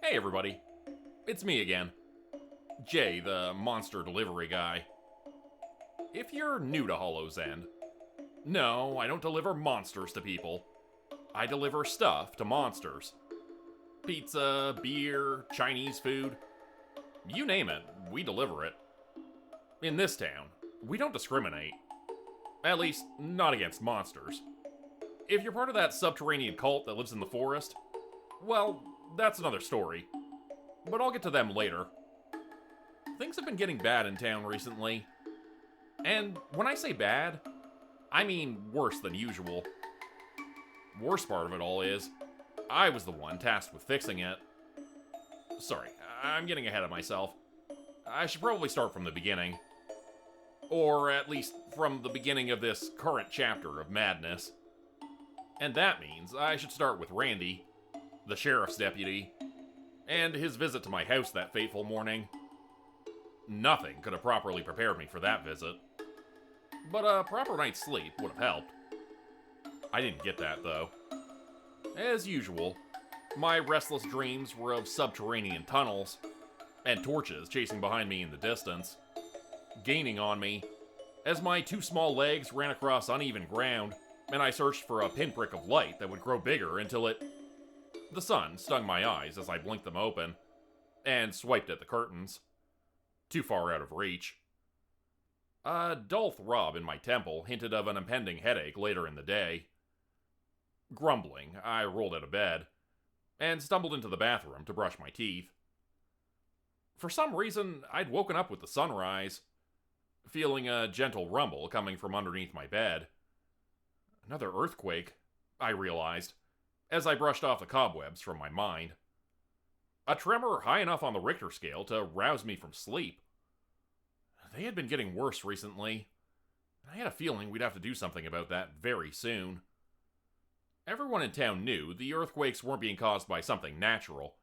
Hey everybody, it's me again, Jay, the monster delivery guy. If you're new to Hollow's End, no, I don't deliver monsters to people. I deliver stuff to monsters. Pizza, beer, Chinese food, you name it, we deliver it. In this town, we don't discriminate. At least, not against monsters. If you're part of that subterranean cult that lives in the forest, well, that's another story. But I'll get to them later. Things have been getting bad in town recently. And when I say bad, I mean worse than usual. Worst part of it all is, I was the one tasked with fixing it. Sorry, I'm getting ahead of myself. I should probably start from the beginning. Or at least from the beginning of this current chapter of madness. And that means I should start with Randy, the sheriff's deputy, and his visit to my house that fateful morning. Nothing could have properly prepared me for that visit. But a proper night's sleep would have helped. I didn't get that, though. As usual, my restless dreams were of subterranean tunnels, and torches chasing behind me in the distance, gaining on me, as my two small legs ran across uneven ground, and I searched for a pinprick of light that would grow bigger until it... The sun stung my eyes as I blinked them open, and swiped at the curtains. Too far out of reach. A dull throb in my temple hinted of an impending headache later in the day. Grumbling, I rolled out of bed, and stumbled into the bathroom to brush my teeth. For some reason, I'd woken up with the sunrise, feeling a gentle rumble coming from underneath my bed. Another earthquake, I realized, as I brushed off the cobwebs from my mind. A tremor high enough on the Richter scale to rouse me from sleep. They had been getting worse recently. I had a feeling we'd have to do something about that very soon. Everyone in town knew the earthquakes weren't being caused by something natural.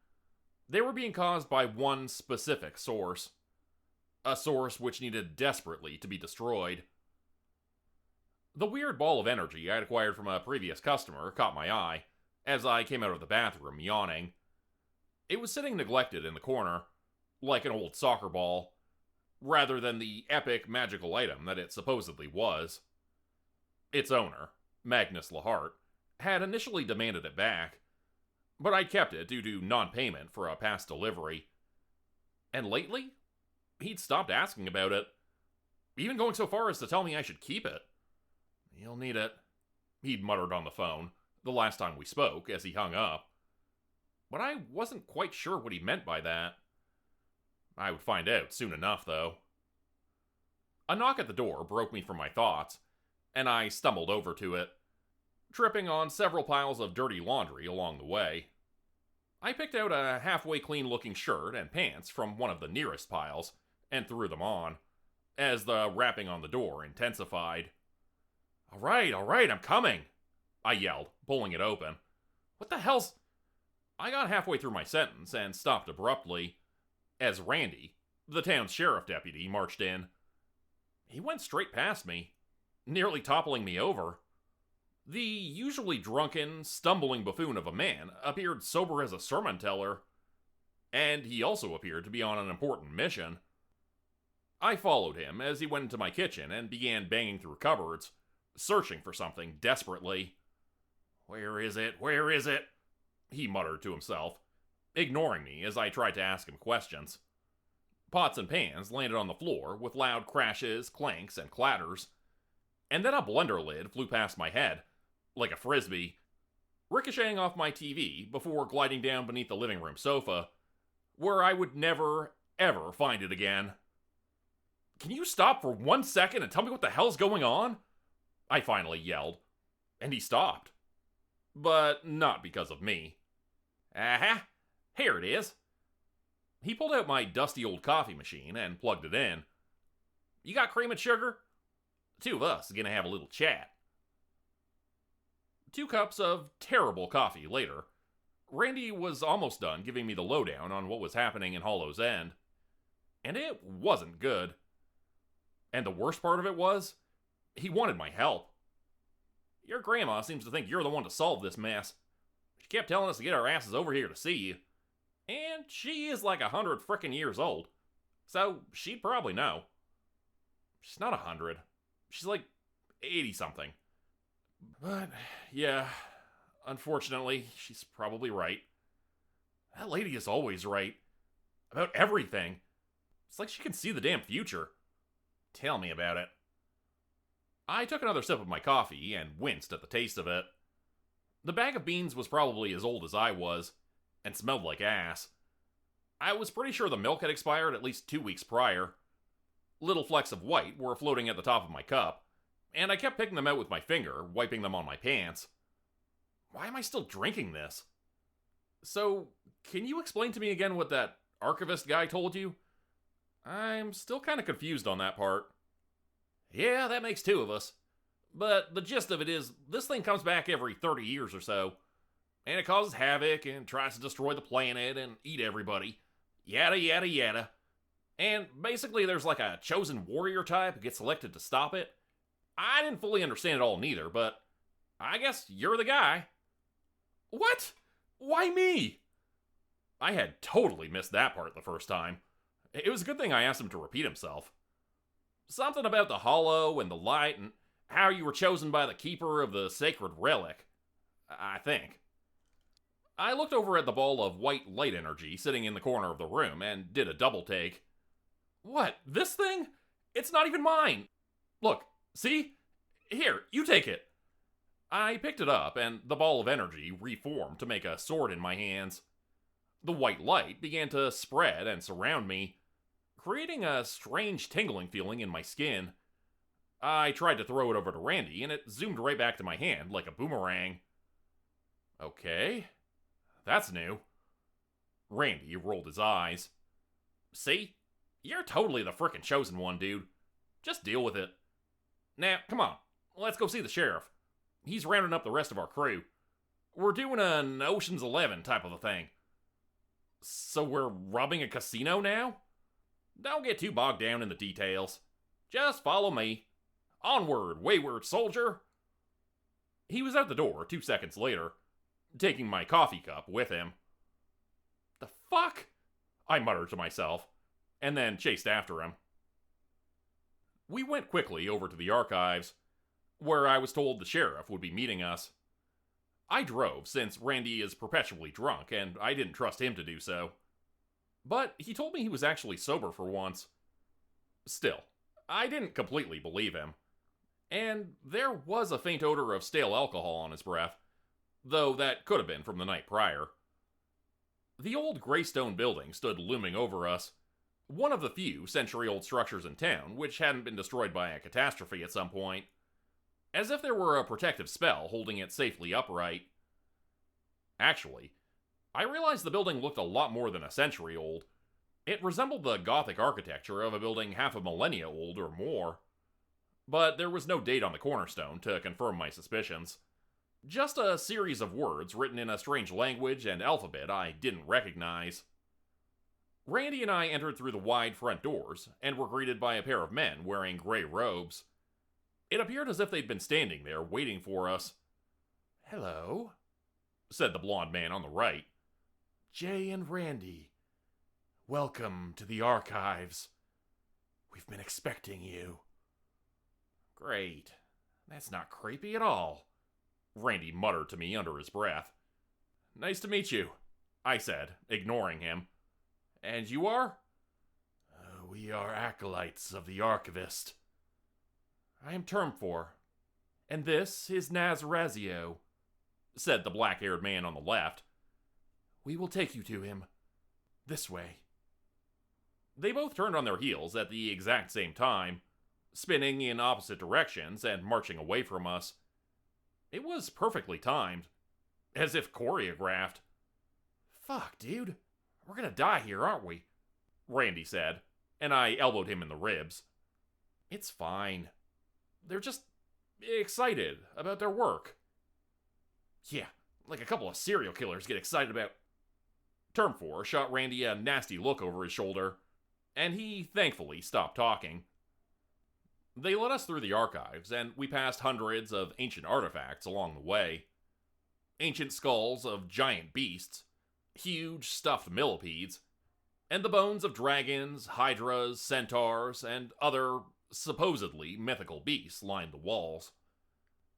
They were being caused by one specific source. A source which needed desperately to be destroyed. The weird ball of energy I'd acquired from a previous customer caught my eye as I came out of the bathroom yawning. It was sitting neglected in the corner, like an old soccer ball, rather than the epic magical item that it supposedly was. Its owner, Magnus Lahart, had initially demanded it back, but I'd kept it due to non-payment for a past delivery. And lately, he'd stopped asking about it, even going so far as to tell me I should keep it. "You'll need it," he'd muttered on the phone the last time we spoke as he hung up. But I wasn't quite sure what he meant by that. I would find out soon enough, though. A knock at the door broke me from my thoughts, and I stumbled over to it, tripping on several piles of dirty laundry along the way. I picked out a halfway clean-looking shirt and pants from one of the nearest piles and threw them on, as the rapping on the door intensified. All right, I'm coming," I yelled, pulling it open. "What the hell's..." I got halfway through my sentence and stopped abruptly, as Randy, the town's sheriff deputy, marched in. He went straight past me, nearly toppling me over. The usually drunken, stumbling buffoon of a man appeared sober as a sermon teller, and he also appeared to be on an important mission. I followed him as he went into my kitchen and began banging through cupboards, searching for something desperately. Where is it? He muttered to himself, ignoring me as I tried to ask him questions. Pots and pans landed on the floor with loud crashes, clanks, and clatters, and then a blender lid flew past my head, like a frisbee, ricocheting off my TV before gliding down beneath the living room sofa, where I would never, ever find it again. "Can you stop for 1 second and tell me what the hell's going on?" I finally yelled, and he stopped. But not because of me. Aha! Here it is. He pulled out my dusty old coffee machine and plugged it in. "You got cream and sugar? The two of us are gonna have a little chat." 2 cups of terrible coffee later, Randy was almost done giving me the lowdown on what was happening in Hollow's End. And it wasn't good. And the worst part of it was, he wanted my help. "Your grandma seems to think you're the one to solve this mess. She kept telling us to get our asses over here to see you. And she is like 100 frickin' years old. So she'd probably know. She's not 100. She's like 80 something. But, yeah, unfortunately, she's probably right. That lady is always right. About everything. It's like she can see the damn future. Tell me about it. I took another sip of my coffee and winced at the taste of it. The bag of beans was probably as old as I was, and smelled like ass. I was pretty sure the milk had expired at least 2 weeks prior. Little flecks of white were floating at the top of my cup, and I kept picking them out with my finger, wiping them on my pants. Why am I still drinking this? So, can you explain to me again what that Archavist guy told you? I'm still kind of confused on that part. Yeah, that makes two of us. But the gist of it is, this thing comes back every 30 years or so, and it causes havoc and tries to destroy the planet and eat everybody. Yada yada yada. And basically there's like a chosen warrior type who gets selected to stop it. I didn't fully understand it all neither, but I guess you're the guy. What? Why me? I had totally missed that part the first time. It was a good thing I asked him to repeat himself. Something about the hollow and the light and how you were chosen by the keeper of the sacred relic, I think. I looked over at the ball of white light energy sitting in the corner of the room and did a double take. What, this thing? It's not even mine. Look, see? Here, you take it. I picked it up and the ball of energy reformed to make a sword in my hands. The white light began to spread and surround me, creating a strange tingling feeling in my skin. I tried to throw it over to Randy, and it zoomed right back to my hand like a boomerang. Okay, that's new. Randy rolled his eyes. See? You're totally the frickin' chosen one, dude. Just deal with it. Now, come on, let's go see the sheriff. He's rounding up the rest of our crew. We're doing an Ocean's 11 type of a thing. So we're robbing a casino now? Don't get too bogged down in the details. Just follow me. Onward, wayward soldier! He was out the door 2 seconds later, taking my coffee cup with him. The fuck? I muttered to myself, and then chased after him. We went quickly over to the archives, where I was told the sheriff would be meeting us. I drove, since Randy is perpetually drunk, and I didn't trust him to do so. But he told me he was actually sober for once. Still, I didn't completely believe him. And there was a faint odor of stale alcohol on his breath, though that could have been from the night prior. The old gray stone building stood looming over us, one of the few century-old structures in town which hadn't been destroyed by a catastrophe at some point, as if there were a protective spell holding it safely upright. Actually, I realized the building looked a lot more than a century old. It resembled the Gothic architecture of a building half a millennia old or more. But there was no date on the cornerstone to confirm my suspicions. Just a series of words written in a strange language and alphabet I didn't recognize. Randy and I entered through the wide front doors and were greeted by a pair of men wearing gray robes. It appeared as if they'd been standing there waiting for us. "Hello," said the blonde man on the right. "Jay and Randy. Welcome to the archives. We've been expecting you." "Great. That's not creepy at all," Randy muttered to me under his breath. "Nice to meet you," I said, ignoring him. "And you are?" "We are acolytes of the Archavist." "I am termed for. And this is Nazrazio," said the black-haired man on the left. "We will take you to him. This way." They both turned on their heels at the exact same time, spinning in opposite directions and marching away from us. It was perfectly timed, as if choreographed. "Fuck, dude. We're gonna die here, aren't we?" Randy said, and I elbowed him in the ribs. "It's fine. They're just excited about their work." "Yeah, like a couple of serial killers get excited about..." Term 4 shot Randy a nasty look over his shoulder, and he thankfully stopped talking. They led us through the archives, and we passed hundreds of ancient artifacts along the way. Ancient skulls of giant beasts, huge stuffed millipedes, and the bones of dragons, hydras, centaurs, and other supposedly mythical beasts lined the walls.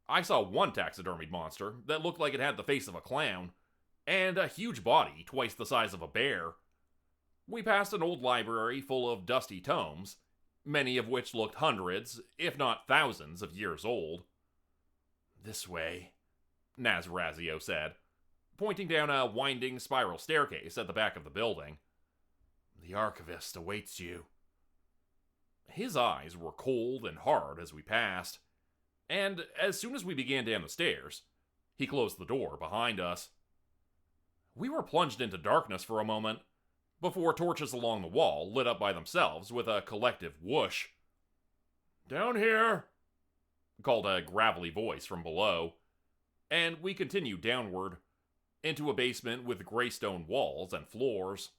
I saw one taxidermied monster that looked like it had the face of a clown, and a huge body twice the size of a bear. We passed an old library full of dusty tomes, many of which looked hundreds, if not thousands, of years old. "This way," Nazrazio said, pointing down a winding spiral staircase at the back of the building. "The Archavist awaits you." His eyes were cold and hard as we passed, and as soon as we began down the stairs, he closed the door behind us. We were plunged into darkness for a moment, before torches along the wall lit up by themselves with a collective whoosh. "Down here," called a gravelly voice from below, and we continued downward, into a basement with gray stone walls and floors.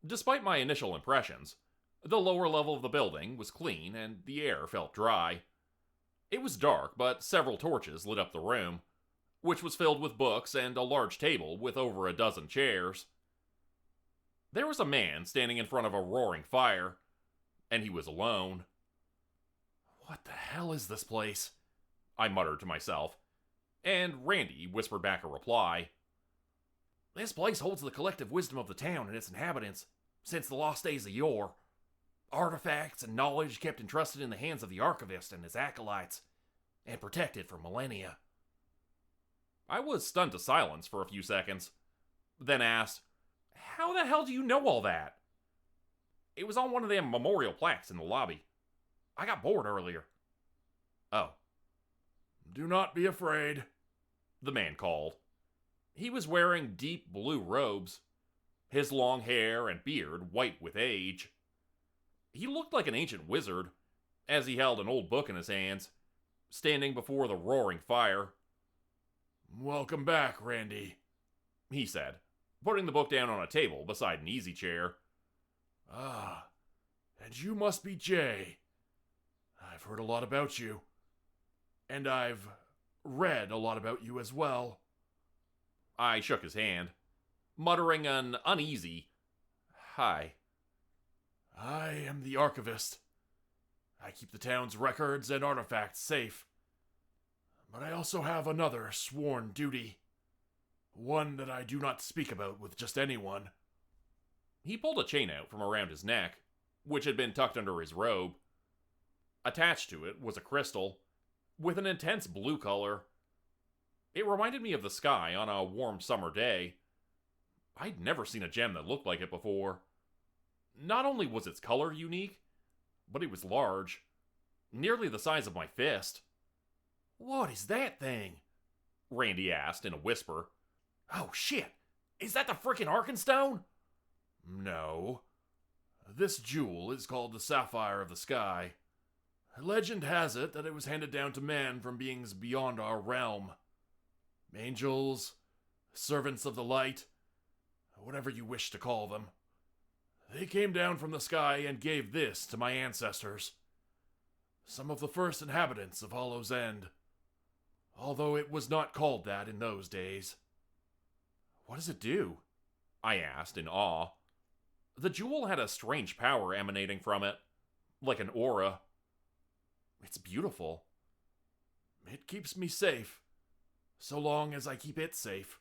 Despite my initial impressions, the lower level of the building was clean and the air felt dry. It was dark, but several torches lit up the room, which was filled with books and a large table with over a dozen chairs. There was a man standing in front of a roaring fire, and he was alone. "What the hell is this place?" I muttered to myself, and Randy whispered back a reply. "This place holds the collective wisdom of the town and its inhabitants since the lost days of yore. Artifacts and knowledge kept entrusted in the hands of the Archavist and his acolytes, and protected for millennia." I was stunned to silence for a few seconds, then asked, "How the hell do you know all that?" "It was on one of them memorial plaques in the lobby. I got bored earlier." "Oh." "Do not be afraid," the man called. He was wearing deep blue robes, his long hair and beard white with age. He looked like an ancient wizard, as he held an old book in his hands, standing before the roaring fire. "Welcome back, Randy," he said, putting the book down on a table beside an easy chair. "Ah, and you must be Jay. I've heard a lot about you. And I've read a lot about you as well." I shook his hand, muttering an uneasy, "Hi." "I am the Archavist. I keep the town's records and artifacts safe. But I also have another sworn duty. One that I do not speak about with just anyone." He pulled a chain out from around his neck, which had been tucked under his robe. Attached to it was a crystal, with an intense blue color. It reminded me of the sky on a warm summer day. I'd never seen a gem that looked like it before. Not only was its color unique, but it was large, nearly the size of my fist. "What is that thing?" Randy asked in a whisper. "Oh shit, is that the frickin' Arkenstone?" "No. This jewel is called the sapphire of the sky. Legend has it that it was handed down to man from beings beyond our realm. Angels, servants of the light, whatever you wish to call them. They came down from the sky and gave this to my ancestors, some of the first inhabitants of Hollow's End, although it was not called that in those days." "What does it do?" I asked in awe. The jewel had a strange power emanating from it, like an aura. "It's beautiful." "It keeps me safe, so long as I keep it safe.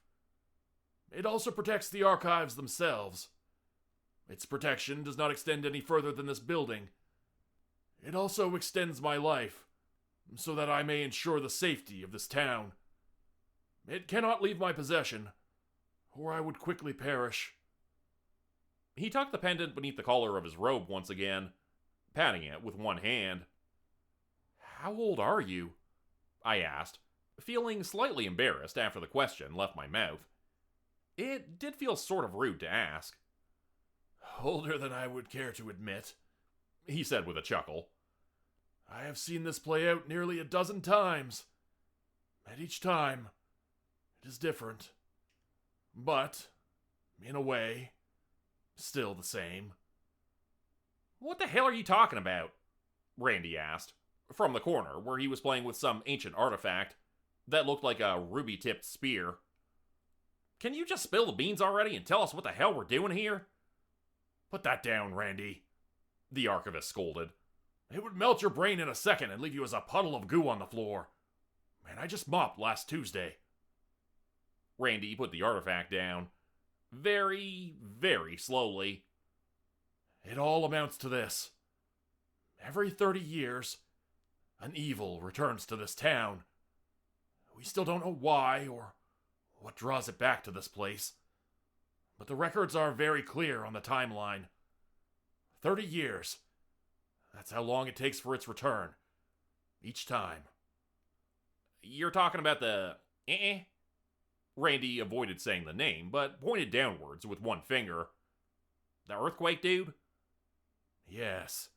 It also protects the archives themselves. Its protection does not extend any further than this building. It also extends my life, so that I may ensure the safety of this town. It cannot leave my possession, or I would quickly perish." He tucked the pendant beneath the collar of his robe once again, patting it with one hand. "How old are you?" I asked, feeling slightly embarrassed after the question left my mouth. It did feel sort of rude to ask. "Older than I would care to admit," he said with a chuckle. "I have seen this play out nearly a dozen times, and each time it is different. But, in a way, still the same." "What the hell are you talking about?" Randy asked, from the corner where he was playing with some ancient artifact that looked like a ruby-tipped spear. Can you just spill the beans already and tell us what the hell we're doing here? Put that down, Randy, the Archavist scolded. It would melt your brain in a second and leave you as a puddle of goo on the floor. Man, I just mopped last Tuesday. Randy put the artifact down. Very, very slowly. It all amounts to this. Every 30 years, an evil returns to this town. We still don't know why or what draws it back to this place. But the records are very clear on the timeline. 30 years. That's how long it takes for its return. Each time. You're talking about the... Randy avoided saying the name, but pointed downwards with one finger. The earthquake dude? Yes.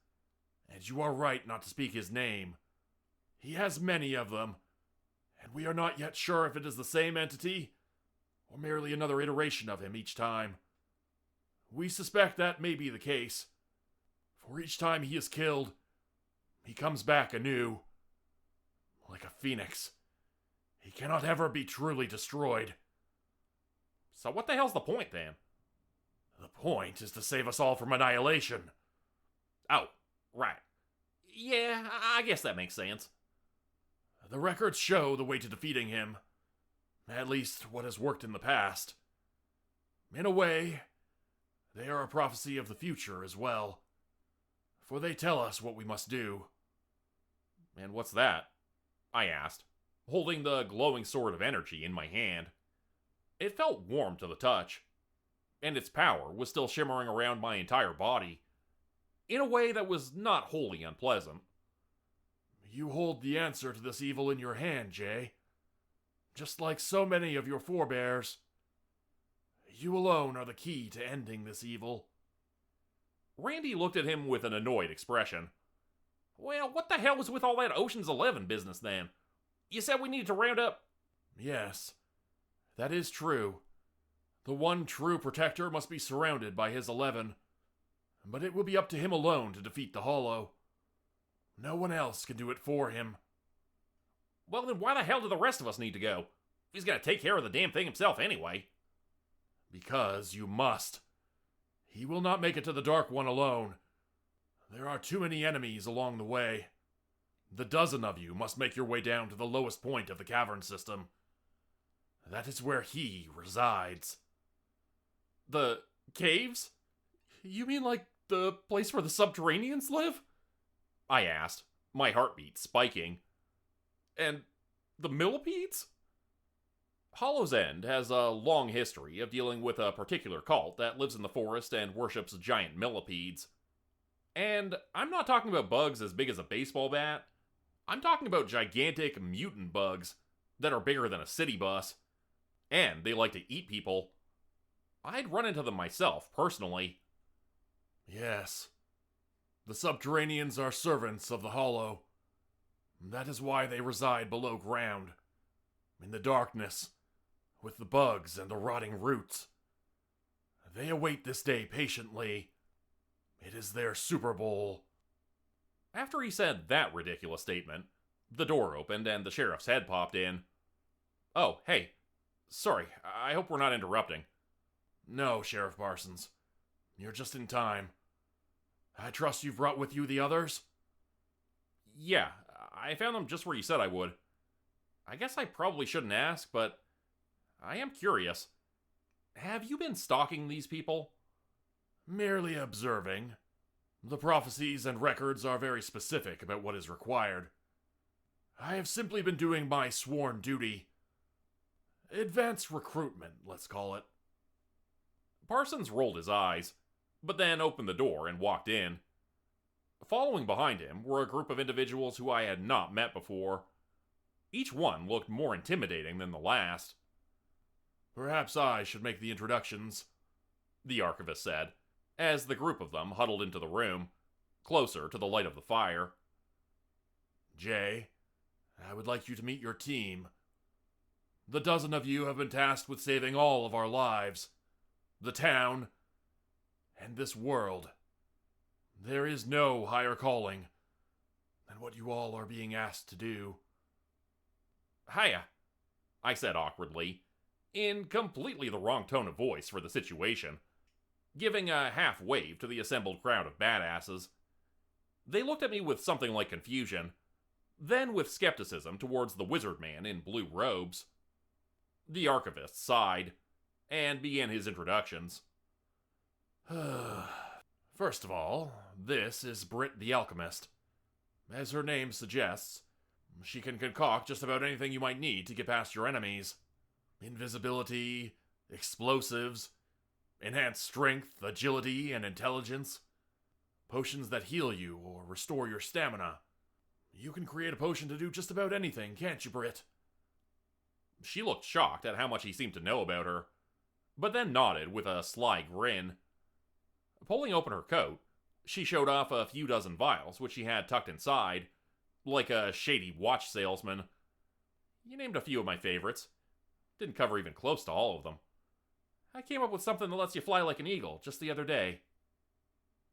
And you are right not to speak his name. He has many of them, and we are not yet sure if it is the same entity, or merely another iteration of him each time. We suspect that may be the case, for each time he is killed, he comes back anew. Like a phoenix. He cannot ever be truly destroyed. So what the hell's the point, then? The point is to save us all from annihilation. Oh, right. Yeah, I guess that makes sense. The records show the way to defeating him. At least what has worked in the past. In a way, they are a prophecy of the future as well. For they tell us what we must do. And what's that? I asked, holding the glowing sword of energy in my hand. It felt warm to the touch, and its power was still shimmering around my entire body, in a way that was not wholly unpleasant. You hold the answer to this evil in your hand, Jay. Just like so many of your forebears. You alone are the key to ending this evil. Randy looked at him with an annoyed expression. Well, what the hell was with all that Ocean's 11 business then? You said we needed to round up... Yes, that is true. The one true protector must be surrounded by his 11. But it will be up to him alone to defeat the Hollow. No one else can do it for him. Well, then why the hell do the rest of us need to go? He's gonna take care of the damn thing himself anyway. Because you must. He will not make it to the Dark One alone. There are too many enemies along the way. The dozen of you must make your way down to the lowest point of the cavern system. That is where he resides. The caves? You mean like the place where the subterraneans live? I asked, my heartbeat spiking. And the millipedes? Hollow's End has a long history of dealing with a particular cult that lives in the forest and worships giant millipedes. And I'm not talking about bugs as big as a baseball bat. I'm talking about gigantic mutant bugs that are bigger than a city bus. And they like to eat people. I'd run into them myself, personally. Yes. The subterraneans are servants of the Hollow. That is why they reside below ground, in the darkness, with the bugs and the rotting roots. They await this day patiently. It is their Super Bowl. After he said that ridiculous statement, the door opened and the sheriff's head popped in. Oh, hey. Sorry, I hope we're not interrupting. No, Sheriff Parsons. You're just in time. I trust you've brought with you the others? Yeah, I found them just where you said I would. I guess I probably shouldn't ask, but I am curious. Have you been stalking these people? Merely observing. The prophecies and records are very specific about what is required. I have simply been doing my sworn duty. Advanced recruitment, let's call it. Parsons rolled his eyes, but then opened the door and walked in. Following behind him were a group of individuals who I had not met before. Each one looked more intimidating than the last. Perhaps I should make the introductions, the Archavist said, as the group of them huddled into the room, closer to the light of the fire. Jay, I would like you to meet your team. The dozen of you have been tasked with saving all of our lives, the town, and this world. There is no higher calling than what you all are being asked to do. Hiya, I said awkwardly, in completely the wrong tone of voice for the situation, giving a half wave to the assembled crowd of badasses. They looked at me with something like confusion, then with skepticism towards the wizard man in blue robes. The Archavist sighed, and began his introductions. First of all, this is Brit the Alchemist. As her name suggests, she can concoct just about anything you might need to get past your enemies. Invisibility, explosives, enhanced strength, agility, and intelligence. Potions that heal you or restore your stamina. You can create a potion to do just about anything, can't you, Brit? She looked shocked at how much he seemed to know about her, but then nodded with a sly grin. Pulling open her coat, she showed off a few dozen vials which she had tucked inside, like a shady watch salesman. You named a few of my favorites. Didn't cover even close to all of them. I came up with something that lets you fly like an eagle just the other day.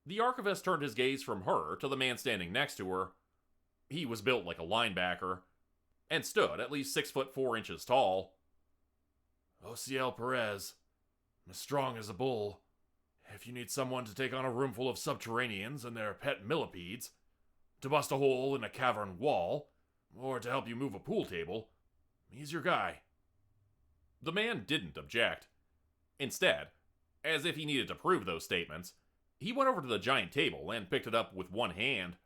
The Archavist turned his gaze from her to the man standing next to her. He was built like a linebacker, and stood at least 6'4" tall. Ociel Perez, as strong as a bull. If you need someone to take on a room full of subterraneans and their pet millipedes, to bust a hole in a cavern wall, or to help you move a pool table, he's your guy. The man didn't object. Instead, as if he needed to prove those statements, he went over to the giant table and picked it up with one hand.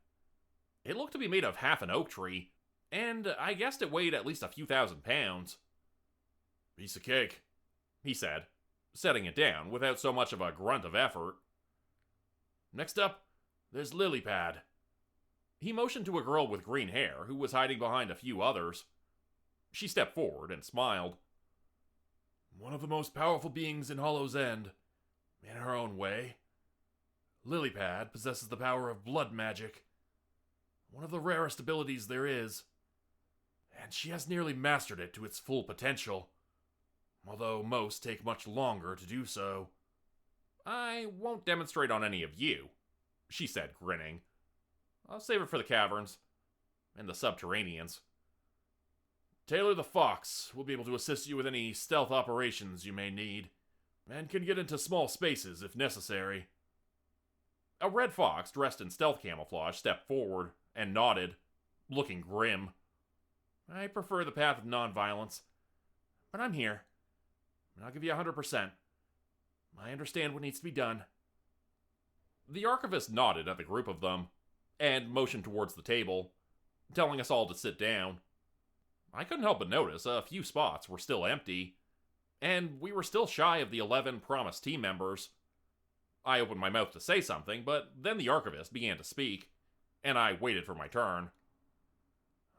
It looked to be made of half an oak tree, and I guessed it weighed at least a few thousand pounds. Piece of cake, he said, setting it down without so much of a grunt of effort. Next up, there's Lilypad. He motioned to a girl with green hair who was hiding behind a few others. She stepped forward and smiled. One of the most powerful beings in Hollow's End, in her own way. Lilypad possesses the power of blood magic, one of the rarest abilities there is, and she has nearly mastered it to its full potential, although most take much longer to do so. I won't demonstrate on any of you, she said, grinning. I'll save it for the caverns and the subterraneans. Taylor the Fox will be able to assist you with any stealth operations you may need, and can get into small spaces if necessary. A red fox dressed in stealth camouflage stepped forward and nodded, looking grim. I prefer the path of nonviolence, but I'm here, and I'll give you 100%. I understand what needs to be done. The Archavist nodded at the group of them, and motioned towards the table, telling us all to sit down. I couldn't help but notice a few spots were still empty, and we were still shy of the 11 promised team members. I opened my mouth to say something, but then the Archavist began to speak, and I waited for my turn.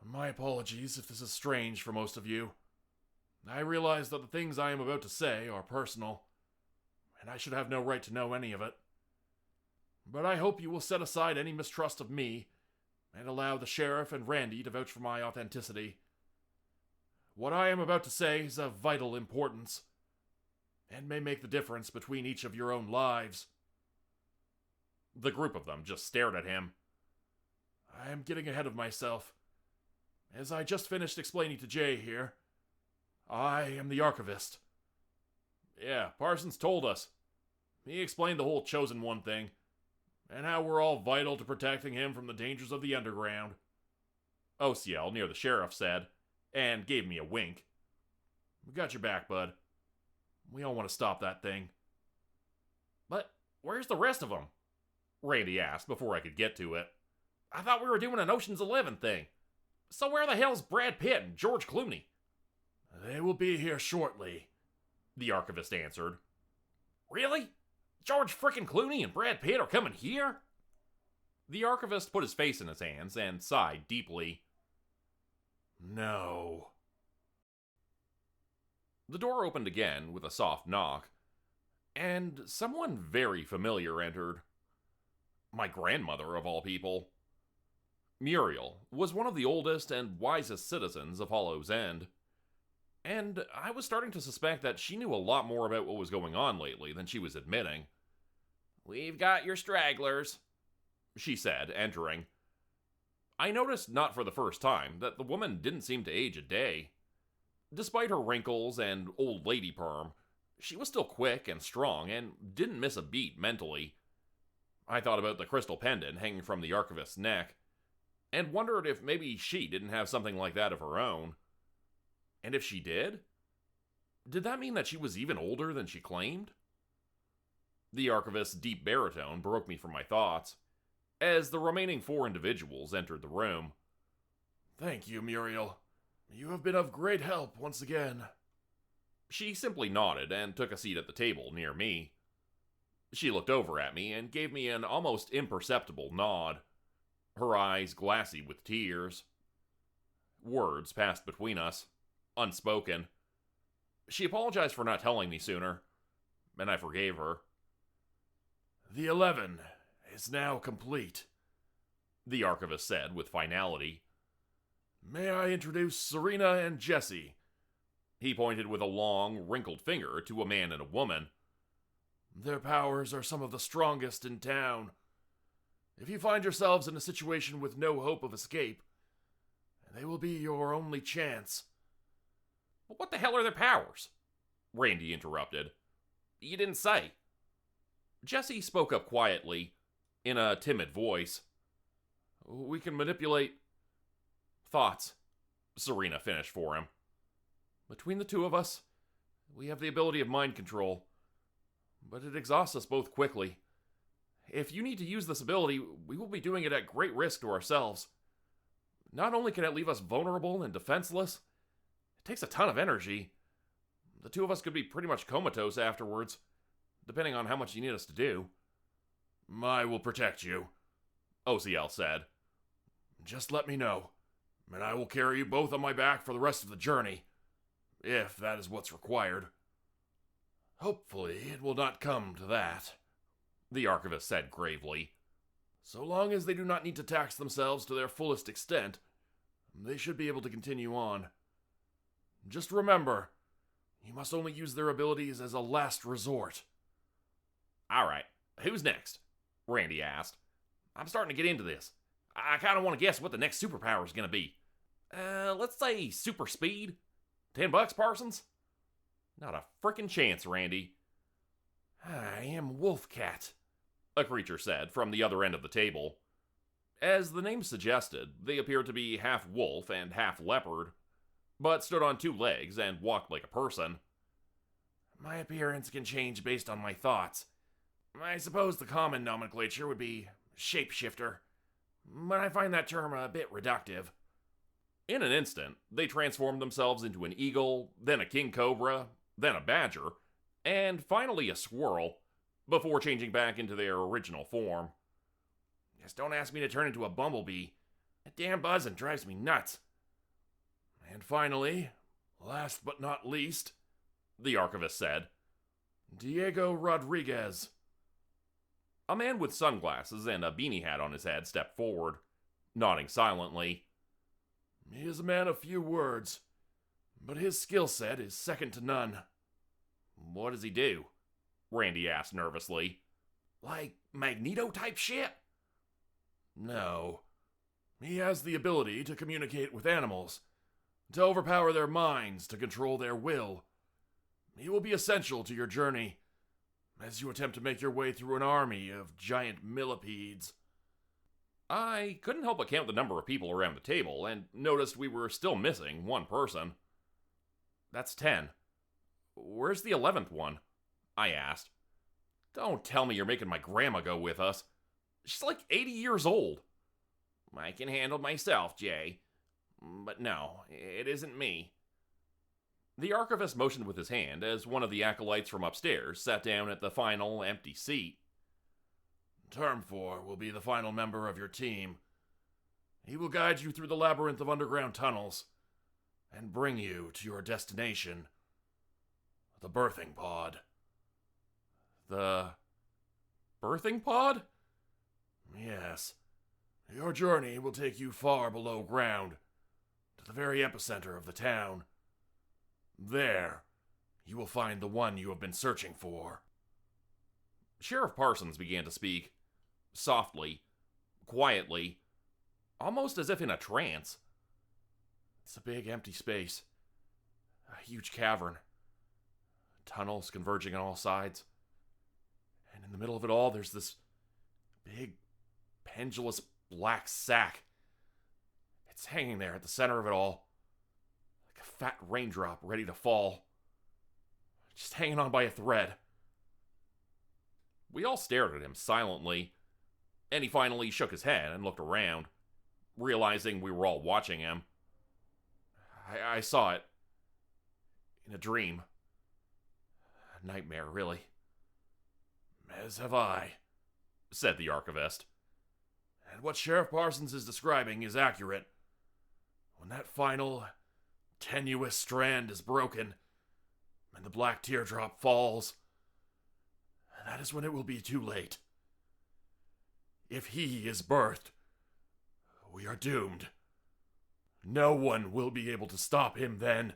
My apologies if this is strange for most of you. I realize that the things I am about to say are personal, and I should have no right to know any of it. But I hope you will set aside any mistrust of me, and allow the sheriff and Randy to vouch for my authenticity. What I am about to say is of vital importance, and may make the difference between each of your own lives. The group of them just stared at him. I am getting ahead of myself. As I just finished explaining to Jay here, I am the Archavist. Yeah, Parsons told us. He explained the whole Chosen One thing, and how we're all vital to protecting him from the dangers of the underground. Ociel, near the sheriff, said, and gave me a wink. We got your back, bud. We all want to stop that thing. But where's the rest of them? Randy asked before I could get to it. I thought we were doing an Ocean's 11 thing. So where the hell's Brad Pitt and George Clooney? They will be here shortly, the Archavist answered. Really? George frickin' Clooney and Brad Pitt are coming here? The Archavist put his face in his hands and sighed deeply. No. The door opened again with a soft knock, and someone very familiar entered. My grandmother, of all people. Muriel was one of the oldest and wisest citizens of Hollow's End, and I was starting to suspect that she knew a lot more about what was going on lately than she was admitting. We've got your stragglers, she said, entering. I noticed, not for the first time, that the woman didn't seem to age a day. Despite her wrinkles and old lady perm, she was still quick and strong and didn't miss a beat mentally. I thought about the crystal pendant hanging from the Archavist's neck, and wondered if maybe she didn't have something like that of her own. And if she did that mean that she was even older than she claimed? The Archavist's deep baritone broke me from my thoughts, as the remaining 4 individuals entered the room. Thank you, Muriel. You have been of great help once again. She simply nodded and took a seat at the table near me. She looked over at me and gave me an almost imperceptible nod, her eyes glassy with tears. Words passed between us, unspoken. She apologized for not telling me sooner, and I forgave her. The 11 is now complete, the Archivist said with finality. May I introduce Serena and Jesse? He pointed with a long, wrinkled finger to a man and a woman. Their powers are some of the strongest in town. If you find yourselves in a situation with no hope of escape, they will be your only chance. What the hell are their powers? Randy interrupted. You didn't say. Jesse spoke up quietly, in a timid voice. We can manipulate thoughts, Serena finished for him. Between the 2 of us, we have the ability of mind control, but it exhausts us both quickly. If you need to use this ability, we will be doing it at great risk to ourselves. Not only can it leave us vulnerable and defenseless, it takes a ton of energy. The 2 of us could be pretty much comatose afterwards, depending on how much you need us to do. I will protect you, OCL said. Just let me know, and I will carry you both on my back for the rest of the journey, if that is what's required. Hopefully, it will not come to that, the Archivist said gravely. So long as they do not need to tax themselves to their fullest extent, they should be able to continue on. Just remember, you must only use their abilities as a last resort. Alright, who's next? Randy asked. I'm starting to get into this. I kind of want to guess what the next superpower is going to be. Let's say super speed? $10, Parsons? Not a frickin' chance, Randy. I am Wolfcat, a creature said from the other end of the table. As the name suggested, they appeared to be half wolf and half leopard, but stood on 2 legs and walked like a person. My appearance can change based on my thoughts. I suppose the common nomenclature would be shapeshifter, but I find that term a bit reductive. In an instant, they transformed themselves into an eagle, then a king cobra, then a badger, and finally a squirrel, before changing back into their original form. Just don't ask me to turn into a bumblebee. That damn buzzing drives me nuts. And finally, last but not least, the Archivist said, Diego Rodriguez. A man with sunglasses and a beanie hat on his head stepped forward, nodding silently. He is a man of few words, but his skill set is second to none. What does he do? Randy asked nervously. Like Magneto-type shit? No. He has the ability to communicate with animals, to overpower their minds, to control their will. He will be essential to your journey, as you attempt to make your way through an army of giant millipedes. I couldn't help but count the number of people around the table, and noticed we were still missing 1 person. That's 10. Where's the 11th one? I asked. Don't tell me you're making my grandma go with us. She's like 80 years old. I can handle myself, Jay. But no, it isn't me. The Archivist motioned with his hand as one of the acolytes from upstairs sat down at the final empty seat. Term 4 will be the final member of your team. He will guide you through the labyrinth of underground tunnels and bring you to your destination, the birthing pod. The birthing pod? Yes. Your journey will take you far below ground, to the very epicenter of the town. There, you will find the one you have been searching for. Sheriff Parsons began to speak, softly, quietly, almost as if in a trance. It's a big empty space. A huge cavern. Tunnels converging on all sides. And in the middle of it all, there's this big, pendulous black sack. It's hanging there at the center of it all, like a fat raindrop ready to fall. Just hanging on by a thread. We all stared at him silently, and he finally shook his head and looked around, realizing we were all watching him. I saw it. In a dream. A nightmare, really. As have I, said the Archavist. And what Sheriff Parsons is describing is accurate. When that final, tenuous strand is broken, and the black teardrop falls, that is when it will be too late. If he is birthed, we are doomed. No one will be able to stop him then.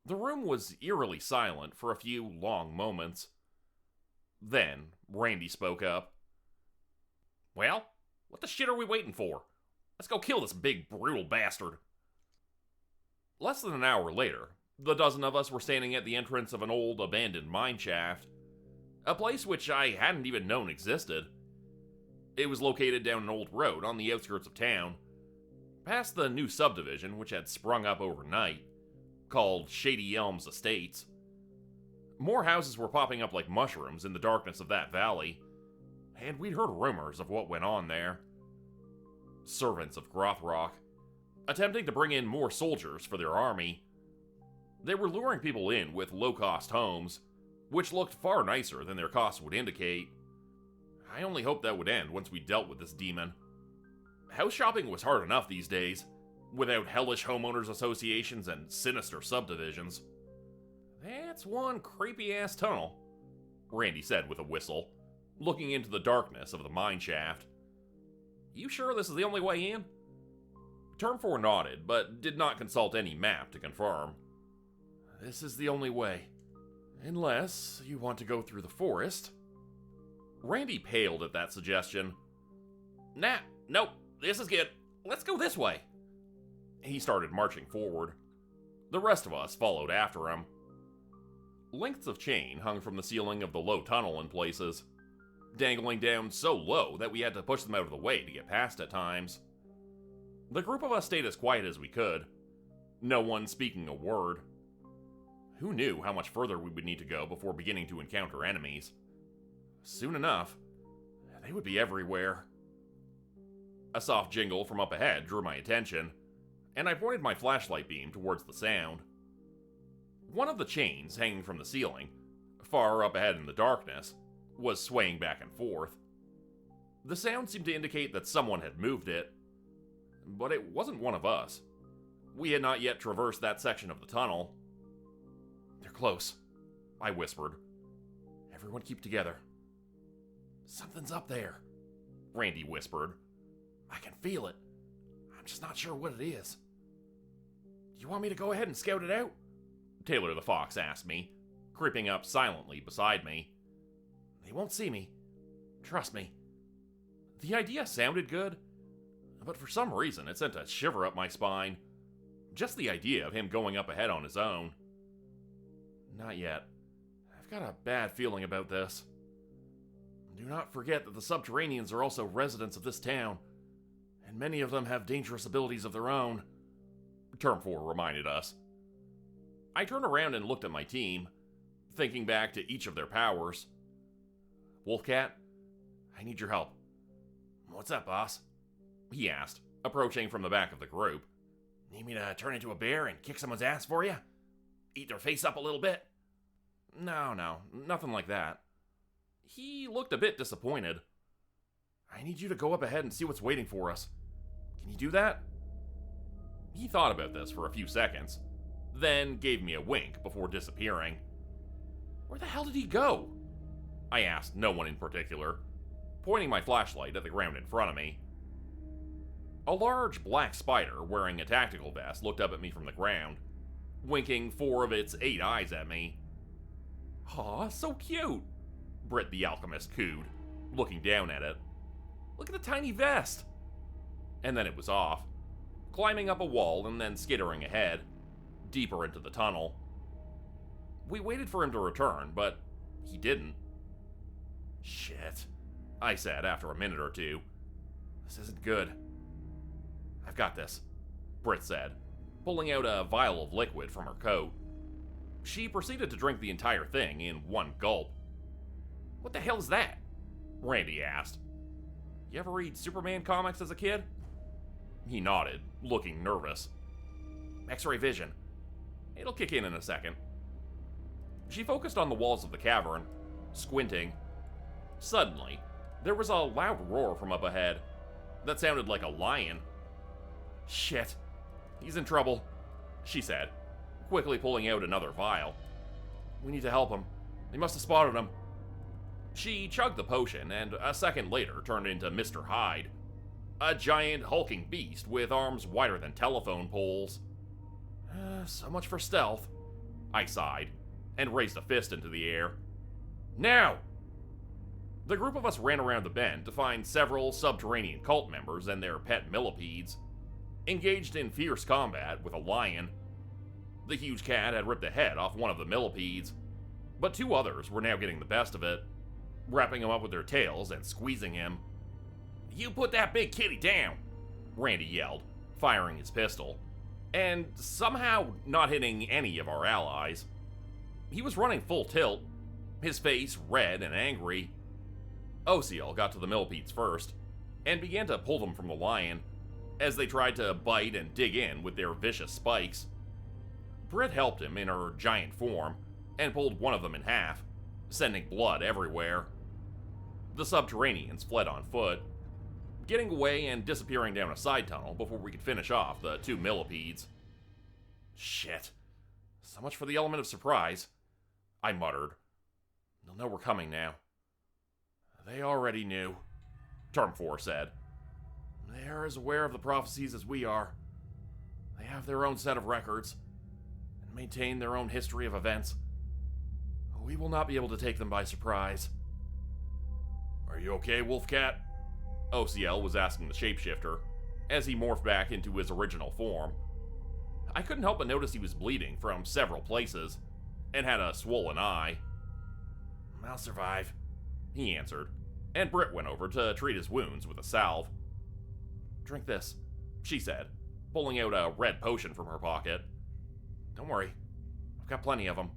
The room was eerily silent for a few long moments. Then, Randy spoke up. Well, what the shit are we waiting for? Let's go kill this big, brutal bastard. Less than an hour later, the dozen of us were standing at the entrance of an old, abandoned mineshaft. A place which I hadn't even known existed. It was located down an old road on the outskirts of town, past the new subdivision which had sprung up overnight, called Shady Elms Estates. More houses were popping up like mushrooms in the darkness of that valley, and we'd heard rumors of what went on there. Servants of Grothrock, attempting to bring in more soldiers for their army. They were luring people in with low-cost homes, which looked far nicer than their costs would indicate. I only hoped that would end once we dealt with this demon. House shopping was hard enough these days, without hellish homeowners associations and sinister subdivisions. That's one creepy-ass tunnel, Randy said with a whistle, looking into the darkness of the mine shaft. You sure this is the only way in? Term 4 nodded, but did not consult any map to confirm. This is the only way. Unless you want to go through the forest. Randy paled at that suggestion. Nah, nope, this is good. Let's go this way. He started marching forward. The rest of us followed after him. Lengths of chain hung from the ceiling of the low tunnel in places, dangling down so low that we had to push them out of the way to get past at times. The group of us stayed as quiet as we could, no one speaking a word. Who knew how much further we would need to go before beginning to encounter enemies? Soon enough, they would be everywhere. A soft jingle from up ahead drew my attention, and I pointed my flashlight beam towards the sound. One of the chains hanging from the ceiling, far up ahead in the darkness, was swaying back and forth. The sound seemed to indicate that someone had moved it, but it wasn't one of us. We had not yet traversed that section of the tunnel. They're close, I whispered. Everyone keep together. Something's up there, Randy whispered. I can feel it. I'm just not sure what it is. Do you want me to go ahead and scout it out? Taylor the Fox asked me, creeping up silently beside me. They won't see me. Trust me. The idea sounded good, but for some reason it sent a shiver up my spine. Just the idea of him going up ahead on his own. Not yet. I've got a bad feeling about this. Do not forget that the subterraneans are also residents of this town, and many of them have dangerous abilities of their own, Term 4 reminded us. I turned around and looked at my team, thinking back to each of their powers. Wolfcat, I need your help. What's up, boss? He asked, approaching from the back of the group. Need me to turn into a bear and kick someone's ass for you? Eat their face up a little bit? No, nothing like that. He looked a bit disappointed. I need you to go up ahead and see what's waiting for us. Can you do that? He thought about this for a few seconds, then gave me a wink before disappearing. Where the hell did he go? I asked no one in particular, pointing my flashlight at the ground in front of me. A large black spider wearing a tactical vest looked up at me from the ground, winking 4 of its 8 eyes at me. Aw, so cute, Britt the alchemist cooed, looking down at it. Look at the tiny vest! And then it was off, climbing up a wall and then skittering ahead. deeper into the tunnel. We waited for him to return, but he didn't. Shit, I said after a minute or two. this isn't good. I've got this, Britt said, pulling out a vial of liquid from her coat. She proceeded to drink the entire thing in one gulp. What the hell is that? Randy asked. You ever read Superman comics as a kid? He nodded, looking nervous. X-ray vision. It'll kick in a second. She focused on the walls of the cavern, squinting. Suddenly, there was a loud roar from up ahead that sounded like a lion. Shit, he's in trouble, she said, quickly pulling out another vial. We need to help him. They must have spotted him. She chugged the potion and a second later turned into Mr. Hyde, a giant hulking beast with arms wider than telephone poles. So much for stealth, I sighed, and raised a fist into the air. Now! The group of us ran around the bend to find several subterranean cult members and their pet millipedes, engaged in fierce combat with a lion. The huge cat had ripped the head off one of the millipedes, but two others were now getting the best of it, wrapping him up with their tails and squeezing him. You put that big kitty down, Randy yelled, firing his pistol, and somehow not hitting any of our allies. He was running full tilt, his face red and angry. Osiel got to the millipedes first, and began to pull them from the lion, as they tried to bite and dig in with their vicious spikes. Britt helped him in her giant form, and pulled one of them in half, sending blood everywhere. The subterraneans fled on foot, getting away and disappearing down a side tunnel before we could finish off the two millipedes. Shit. So much for the element of surprise, I muttered. They'll know we're coming now. They already knew, Term 4 said. They are as aware of the prophecies as we are. They have their own set of records, and maintain their own history of events. We will not be able to take them by surprise. Are you okay, Wolfcat? Osiel was asking the shapeshifter, as he morphed back into his original form. I couldn't help but notice he was bleeding from several places, and had a swollen eye. I'll survive, he answered, and Britt went over to treat his wounds with a salve. Drink this, she said, pulling out a red potion from her pocket. Don't worry, I've got plenty of them.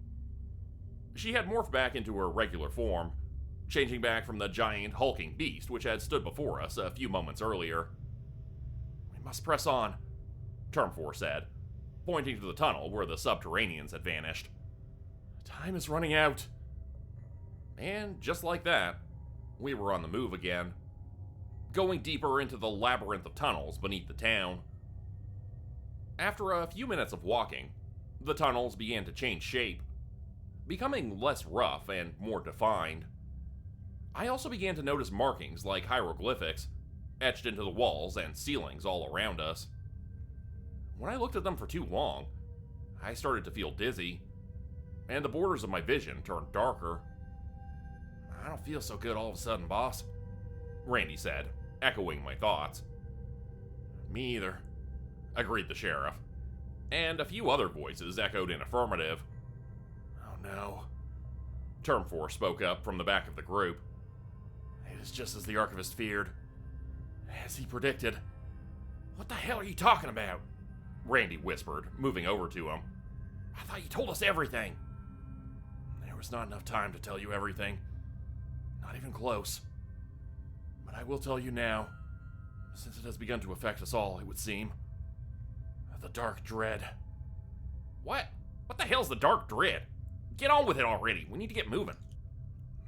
She had morphed back into her regular form, changing back from the giant, hulking beast which had stood before us a few moments earlier. We must press on, Term 4 said, pointing to the tunnel where the subterraneans had vanished. Time is running out. And just like that, we were on the move again, going deeper into the labyrinth of tunnels beneath the town. After a few minutes of walking, the tunnels began to change shape, becoming less rough and more defined. I also began to notice markings like hieroglyphics etched into the walls and ceilings all around us. When I looked at them for too long, I started to feel dizzy, and the borders of my vision turned darker. I don't feel so good all of a sudden, boss, Randy said, echoing my thoughts. Me either, agreed the sheriff, and a few other voices echoed in affirmative. Oh no, Term 4 spoke up from the back of the group. It is just as the Archavist feared, as he predicted. What the hell are you talking about? Randy whispered, moving over to him. I thought you told us everything. There was not enough time to tell you everything. Not even close. But I will tell you now, since it has begun to affect us all, it would seem. The Dark Dread. What? What the hell's the Dark Dread? Get on with it already. We need to get moving.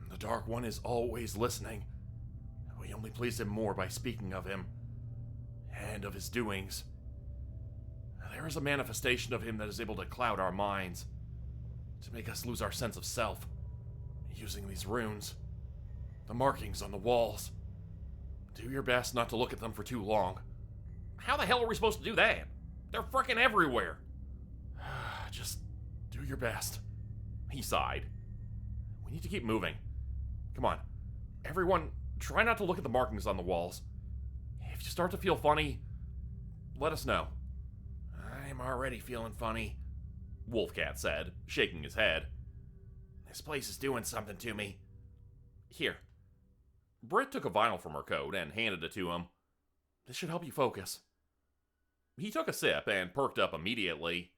The Dark One is always listening. We only please him more by speaking of him, and of his doings. There is a manifestation of him that is able to cloud our minds, to make us lose our sense of self, using these runes, the markings on the walls. Do your best not to look at them for too long. How the hell are we supposed to do that? They're frickin' everywhere. Just do your best, he sighed. We need to keep moving. Come on, everyone, try not to look at the markings on the walls. If you start to feel funny, let us know. I'm already feeling funny, Wolfcat said, shaking his head. This place is doing something to me. Here. Britt took a vial from her coat and handed it to him. This should help you focus. He took a sip and perked up immediately.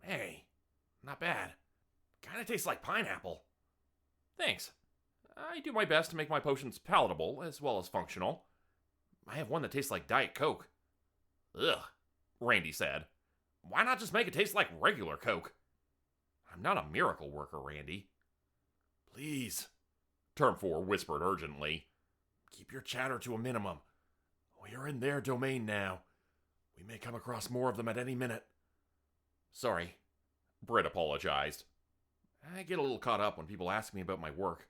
Hey, not bad. Kinda tastes like pineapple. Thanks. I do my best to make my potions palatable as well as functional. I have one that tastes like Diet Coke. Ugh, Randy said. Why not just make it taste like regular Coke? I'm not a miracle worker, Randy. Please, Term 4 whispered urgently. Keep your chatter to a minimum. We are in their domain now. We may come across more of them at any minute. Sorry, Britt apologized. I get a little caught up when people ask me about my work.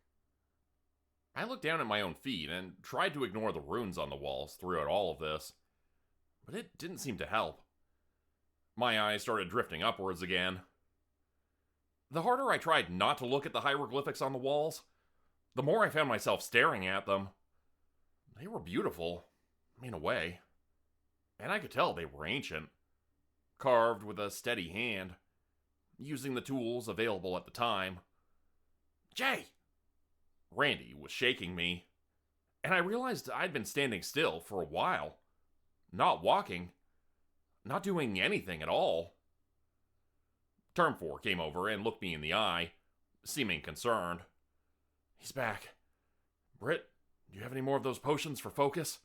I looked down at my own feet and tried to ignore the runes on the walls throughout all of this, but it didn't seem to help. My eyes started drifting upwards again. The harder I tried not to look at the hieroglyphics on the walls, the more I found myself staring at them. They were beautiful, in a way, and I could tell they were ancient, carved with a steady hand, using the tools available at the time. Jay! Randy was shaking me, and I realized I'd been standing still for a while, not walking, not doing anything at all. Term 4 came over and looked me in the eye, seeming concerned. He's back. Britt, do you have any more of those potions for focus?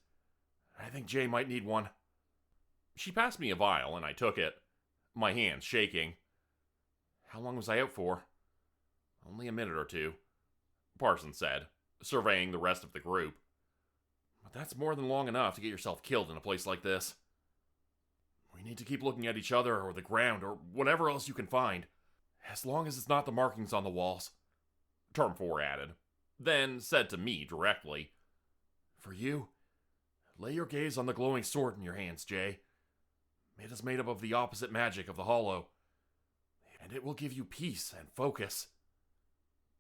I think Jay might need one. She passed me a vial and I took it, my hands shaking. How long was I out for? Only a minute or two, Parsons said, surveying the rest of the group. But that's more than long enough to get yourself killed in a place like this. We need to keep looking at each other or the ground or whatever else you can find, as long as it's not the markings on the walls, Term 4 added, then said to me directly. For you, lay your gaze on the glowing sword in your hands, Jay. It is made up of the opposite magic of the hollow, and it will give you peace and focus.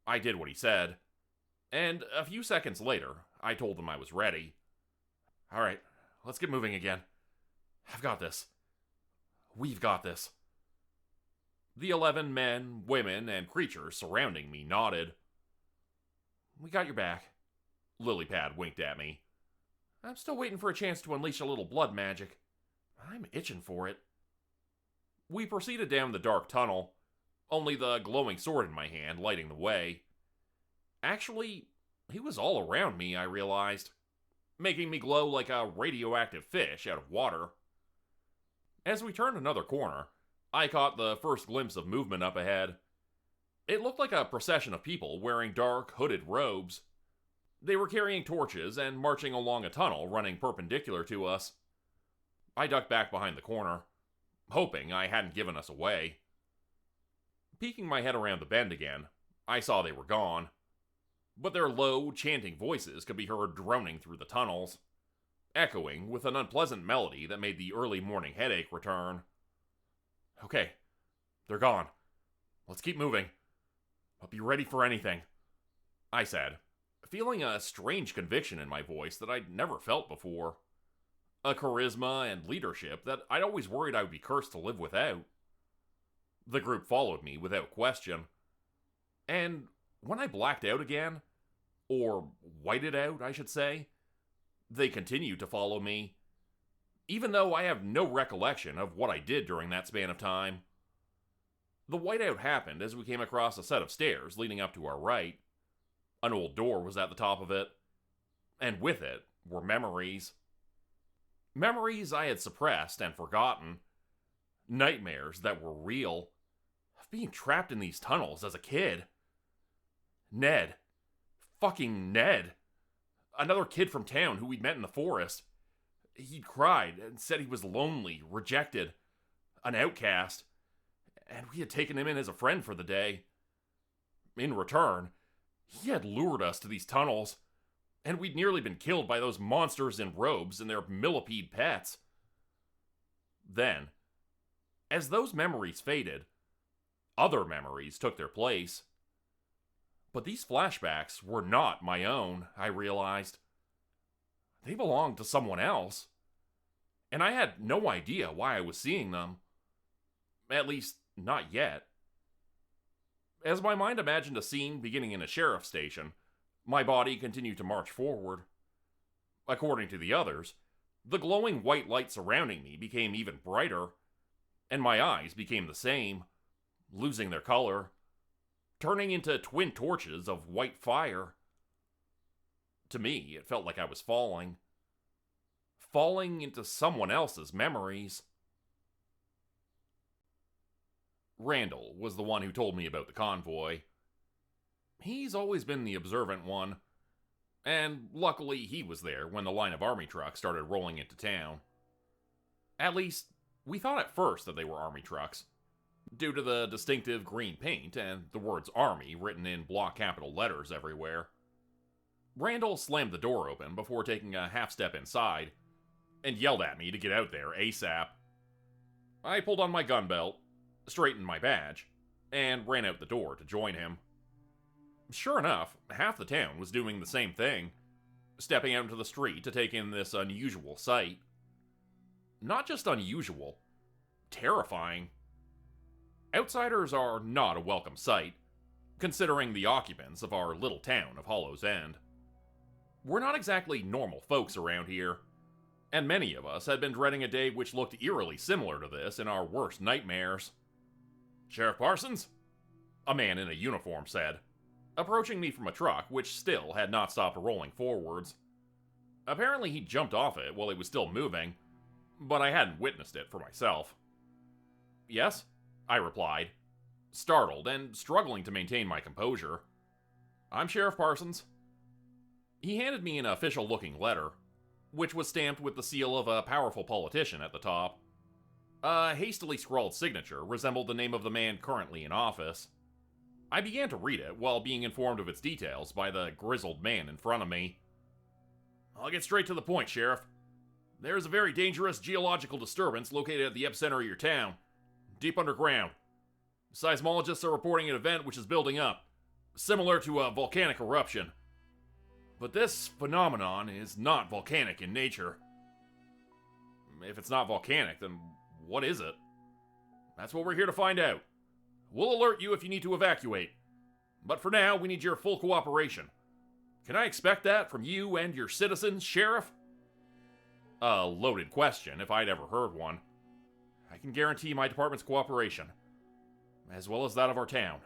I did what he said, and a few seconds later, I told him I was ready. All right, let's get moving again. I've got this. We've got this. The 11 men, women, and creatures surrounding me nodded. We got your back. Lilypad winked at me. I'm still waiting for a chance to unleash a little blood magic. I'm itching for it. We proceeded down the dark tunnel, only the glowing sword in my hand lighting the way. Actually, he was all around me, I realized, making me glow like a radioactive fish out of water. As we turned another corner, I caught the first glimpse of movement up ahead. It looked like a procession of people wearing dark, hooded robes. They were carrying torches and marching along a tunnel running perpendicular to us. I ducked back behind the corner, hoping I hadn't given us away. Peeking my head around the bend again, I saw they were gone, but their low, chanting voices could be heard droning through the tunnels, echoing with an unpleasant melody that made the early morning headache return. Okay, they're gone. Let's keep moving. But be ready for anything, I said, feeling a strange conviction in my voice that I'd never felt before. A charisma and leadership that I'd always worried I would be cursed to live without. The group followed me without question. And when I blacked out again, or whited out, I should say, they continued to follow me, even though I have no recollection of what I did during that span of time. The whiteout happened as we came across a set of stairs leading up to our right. An old door was at the top of it, and with it were memories. Memories I had suppressed and forgotten. Nightmares that were real, of being trapped in these tunnels as a kid. Ned. Fucking Ned. Another kid from town who we'd met in the forest. He'd cried and said he was lonely, rejected, an outcast, and we had taken him in as a friend for the day. In return, he had lured us to these tunnels, and we'd nearly been killed by those monsters in robes and their millipede pets. Then, as those memories faded, other memories took their place. But these flashbacks were not my own, I realized. They belonged to someone else. And I had no idea why I was seeing them. At least, Not yet. As my mind imagined a scene beginning in a sheriff's station, my body continued to march forward. According to the others, the glowing white light surrounding me became even brighter, and my eyes became the same, losing their color, turning into twin torches of white fire. To me, it felt like I was falling into someone else's memories. Randall was the one who told me about the convoy. He's always been the observant one, and luckily he was there when the line of army trucks started rolling into town. At least, we thought at first that they were army trucks, due to the distinctive green paint and the words Army written in block capital letters everywhere. Randall slammed the door open before taking a half step inside, and yelled at me to get out there ASAP. I pulled on my gun belt, straightened my badge, and ran out the door to join him. Sure enough, half the town was doing the same thing, stepping out into the street to take in this unusual sight. Not just unusual, terrifying. Outsiders are not a welcome sight, considering the occupants of our little town of Hollow's End. We're not exactly normal folks around here, and many of us had been dreading a day which looked eerily similar to this in our worst nightmares. "Sheriff Parsons?" a man in a uniform said, approaching me from a truck which still had not stopped rolling forwards. Apparently he jumped off it while it was still moving, but I hadn't witnessed it for myself. "Yes?" I replied, startled and struggling to maintain my composure. "I'm Sheriff Parsons." He handed me an official-looking letter, which was stamped with the seal of a powerful politician at the top. A hastily scrawled signature resembled the name of the man currently in office. I began to read it while being informed of its details by the grizzled man in front of me. "I'll get straight to the point, Sheriff. There is a very dangerous geological disturbance located at the epicenter of your town, deep underground. Seismologists are reporting an event which is building up, similar to a volcanic eruption. But this phenomenon is not volcanic in nature." "If it's not volcanic, then what is it?" "That's what we're here to find out. We'll alert you if you need to evacuate. But for now, we need your full cooperation. Can I expect that from you and your citizens, Sheriff?" A loaded question, if I'd ever heard one. I can guarantee my department's cooperation, as well as that of our town.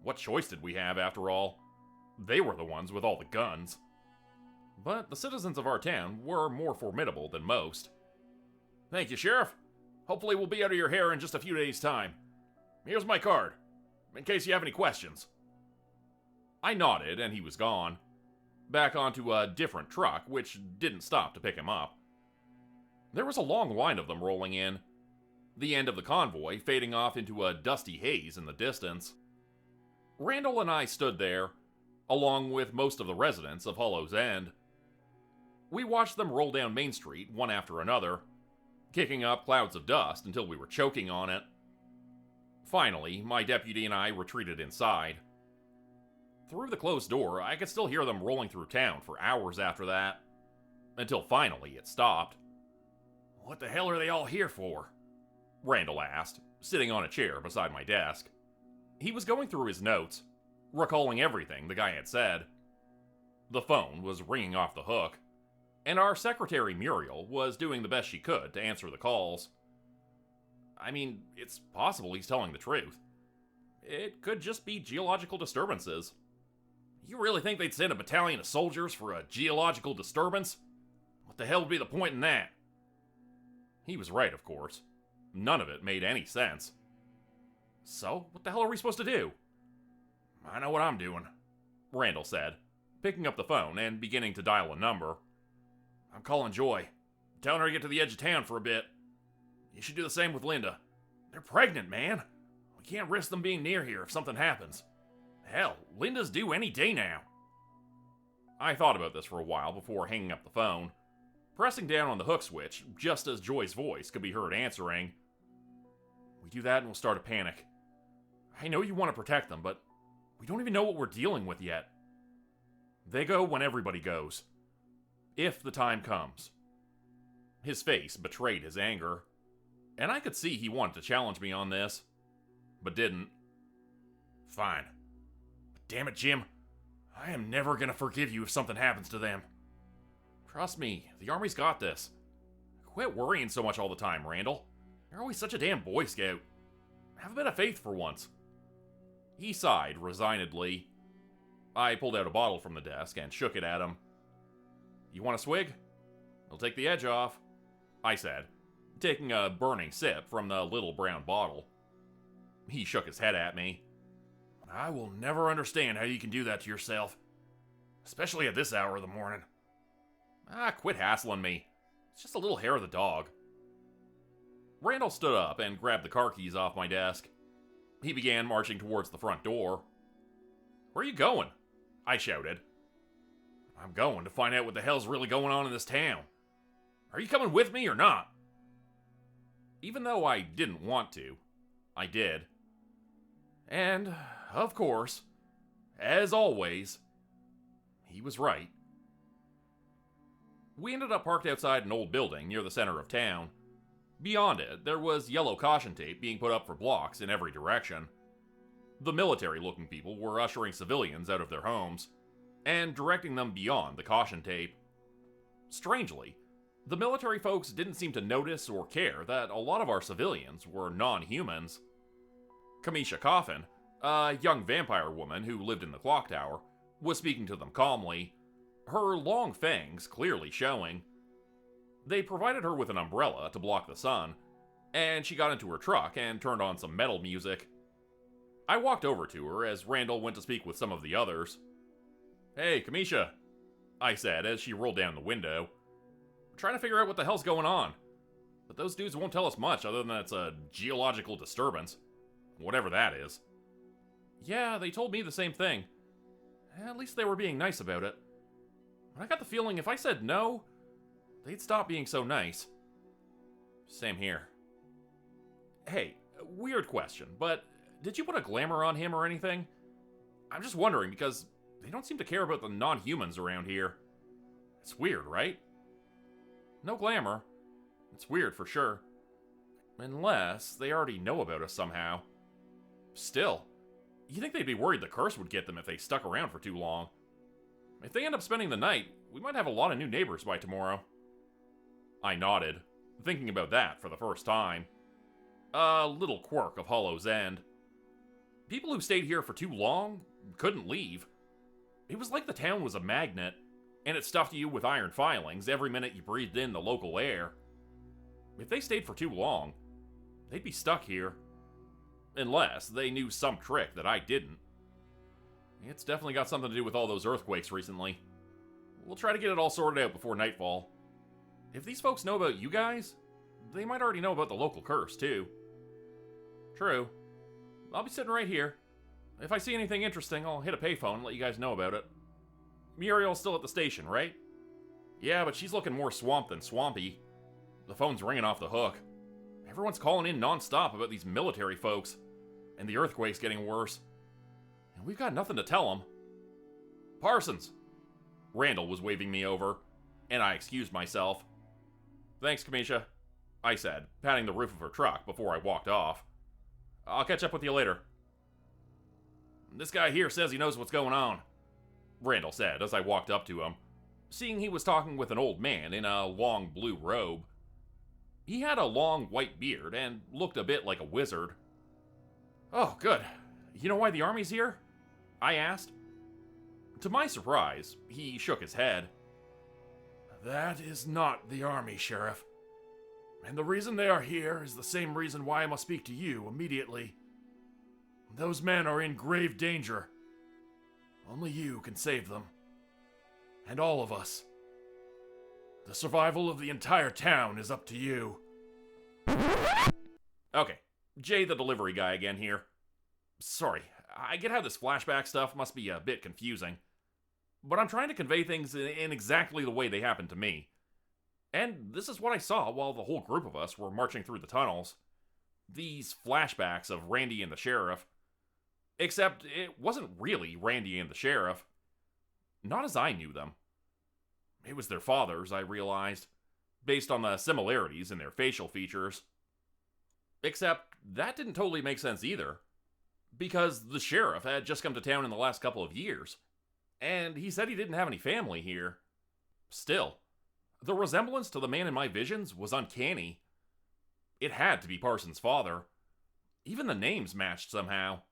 What choice did we have, after all? They were the ones with all the guns. But the citizens of our town were more formidable than most. "Thank you, Sheriff. Hopefully we'll be out of your hair in just a few days' time. Here's my card, in case you have any questions." I nodded, and he was gone, back onto a different truck, which didn't stop to pick him up. There was a long line of them rolling in, the end of the convoy fading off into a dusty haze in the distance. Randall and I stood there, along with most of the residents of Hollow's End. We watched them roll down Main Street one after another, kicking up clouds of dust until we were choking on it. Finally, my deputy and I retreated inside. Through the closed door, I could still hear them rolling through town for hours after that, until finally it stopped. "What the hell are they all here for?" Randall asked, sitting on a chair beside my desk. He was going through his notes, recalling everything the guy had said. The phone was ringing off the hook, and our secretary Muriel was doing the best she could to answer the calls. I mean, it's possible he's telling the truth. It could just be geological disturbances. You really think they'd send a battalion of soldiers for a geological disturbance? What the hell would be the point in that? He was right, of course. None of it made any sense. So, what the hell are we supposed to do? "I know what I'm doing," Randall said, picking up the phone and beginning to dial a number. "I'm calling Joy, telling her to get to the edge of town for a bit. You should do the same with Linda. They're pregnant, man. We can't risk them being near here if something happens. Hell, Linda's due any day now." I thought about this for a while before hanging up the phone, pressing down on the hook switch just as Joy's voice could be heard answering. "We do that and we'll start a panic. I know you want to protect them, but we don't even know what we're dealing with yet. They go when everybody goes. If the time comes." His face betrayed his anger. and I could see he wanted to challenge me on this, but didn't. Fine. But damn it, Jim. I am never gonna forgive you if something happens to them. Trust me, the Army's got this. Quit worrying so much all the time, Randall. You're always such a damn Boy Scout. Have a bit of faith for once. He sighed resignedly. I pulled out a bottle from the desk and shook it at him. You want a swig? It'll take the edge off, I said, taking a burning sip from the little brown bottle. He shook his head at me. I will never understand how you can do that to yourself. Especially at this hour of the morning. Quit hassling me. It's just a little hair of the dog. Randall stood up and grabbed the car keys off my desk. He began marching towards the front door. Where are you going? I shouted. I'm going to find out what the hell's really going on in this town. Are you coming with me or not? Even though I didn't want to, I did. And, of course, as always, he was right. We ended up parked outside an old building near the center of town. Beyond it, there was yellow caution tape being put up for blocks in every direction. The military-looking people were ushering civilians out of their homes and directing them beyond the caution tape. Strangely, the military folks didn't seem to notice or care that a lot of our civilians were non-humans. Kamisha Coffin, a young vampire woman who lived in the clock tower, was speaking to them calmly, her long fangs clearly showing. They provided her with an umbrella to block the sun, and she got into her truck and turned on some metal music. I walked over to her as Randall went to speak with some of the others. Hey, Kamisha, I said as she rolled down the window. We're trying to figure out what the hell's going on, but those dudes won't tell us much other than it's a geological disturbance, whatever that is. Yeah, they told me the same thing. At least they were being nice about it. But I got the feeling if I said no, they'd stop being so nice. Same here. Hey, weird question, but did you put a glamour on him or anything? I'm just wondering because they don't seem to care about the non-humans around here. It's weird, right? No glamour. It's weird for sure. Unless they already know about us somehow. Still, you think they'd be worried the curse would get them if they stuck around for too long. If they end up spending the night, we might have a lot of new neighbors by tomorrow. I nodded, thinking about that for the first time. A little quirk of Hollow's End. People who stayed here for too long couldn't leave. It was like the town was a magnet, and it stuffed you with iron filings every minute you breathed in the local air. If they stayed for too long, they'd be stuck here. Unless they knew some trick that I didn't. It's definitely got something to do with all those earthquakes recently. We'll try to get it all sorted out before nightfall. If these folks know about you guys, they might already know about the local curse, too. True. I'll be sitting right here. If I see anything interesting, I'll hit a payphone and let you guys know about it. Muriel's still at the station, right? Yeah, but she's looking more swamped than swampy. The phone's ringing off the hook. Everyone's calling in non-stop about these military folks, and the earthquake's getting worse. And we've got nothing to tell them. Parsons! Randall was waving me over, and I excused myself. Thanks, Kamisha, I said, patting the roof of her truck before I walked off. I'll catch up with you later. This guy here says he knows what's going on, Randall said as I walked up to him, seeing he was talking with an old man in a long blue robe. He had a long white beard and looked a bit like a wizard. Oh, good. You know why the army's here? I asked. To my surprise, he shook his head. That is not the army, Sheriff. And the reason they are here is the same reason why I must speak to you immediately. Those men are in grave danger. Only you can save them. And all of us. The survival of the entire town is up to you. Okay, Jay the delivery guy again here. Sorry, I get how this flashback stuff must be a bit confusing. But I'm trying to convey things in exactly the way they happened to me. And this is what I saw while the whole group of us were marching through the tunnels. These flashbacks of Randy and the sheriff. Except it wasn't really Randy and the sheriff. Not as I knew them. It was their fathers, I realized, based on the similarities in their facial features. Except that didn't totally make sense either, because the sheriff had just come to town in the last couple of years, and he said he didn't have any family here. Still, the resemblance to the man in my visions was uncanny. It had to be Parsons' father. Even the names matched somehow.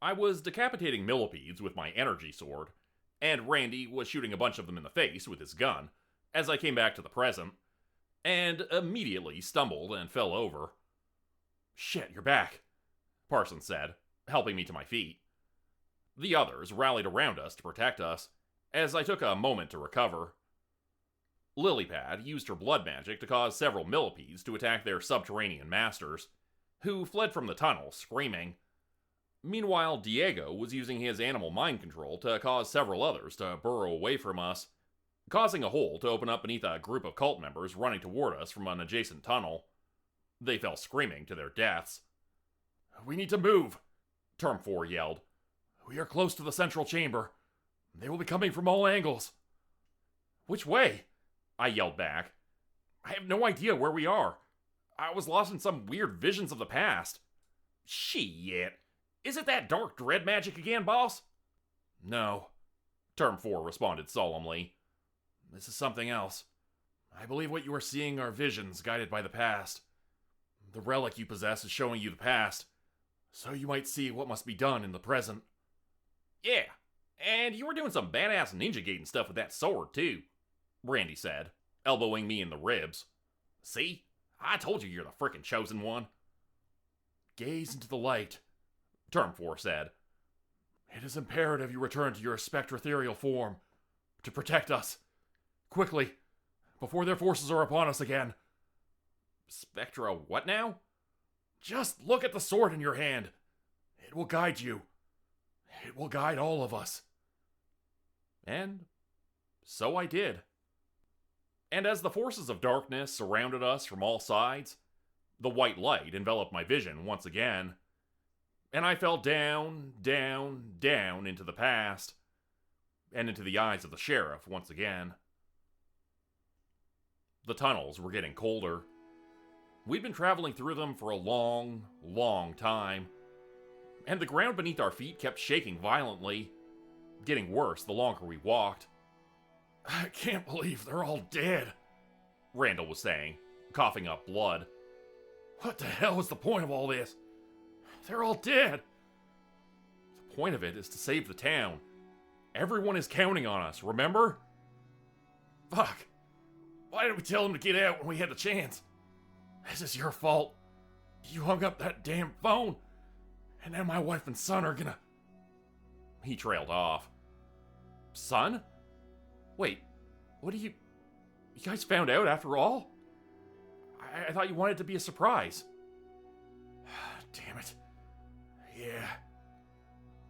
I was decapitating millipedes with my energy sword, and Randy was shooting a bunch of them in the face with his gun as I came back to the present, and immediately stumbled and fell over. "Shit, you're back," Parsons said, helping me to my feet. The others rallied around us to protect us, as I took a moment to recover. Lilypad used her blood magic to cause several millipedes to attack their subterranean masters, who fled from the tunnel screaming. Meanwhile, Diego was using his animal mind control to cause several others to burrow away from us, causing a hole to open up beneath a group of cult members running toward us from an adjacent tunnel. They fell screaming to their deaths. "We need to move," Term 4 yelled. "We are close to the central chamber. They will be coming from all angles." "Which way?" I yelled back. "I have no idea where we are. I was lost in some weird visions of the past." "Shit. Is it that dark dread magic again, boss?" "No," Term 4 responded solemnly. "This is something else. I believe what you are seeing are visions guided by the past. The relic you possess is showing you the past, so you might see what must be done in the present." "Yeah, and you were doing some badass ninja gating stuff with that sword, too," Randy said, elbowing me in the ribs. "See? I told you you're the frickin' chosen one." "Gaze into the light," Term 4 said. "It is imperative you return to your spectrethereal form to protect us. Quickly, before their forces are upon us again." "Spectra what now?" "Just look at the sword in your hand. It will guide you. It will guide all of us." And so I did. And as the forces of darkness surrounded us from all sides, the white light enveloped my vision once again, and I fell down, down, down into the past, and into the eyes of the sheriff once again. The tunnels were getting colder. We'd been traveling through them for a long, long time, and the ground beneath our feet kept shaking violently, getting worse the longer we walked. "I can't believe they're all dead," Randall was saying, coughing up blood. "What the hell is the point of all this? They're all dead." "The point of it is to save the town. Everyone is counting on us, remember?" "Fuck. Why didn't we tell them to get out when we had the chance? This is your fault. You hung up that damn phone, and now my wife and son are gonna..." He trailed off. "Son? Wait, what do you... You guys found out after all? I thought you wanted it to be a surprise." "Damn it. Yeah.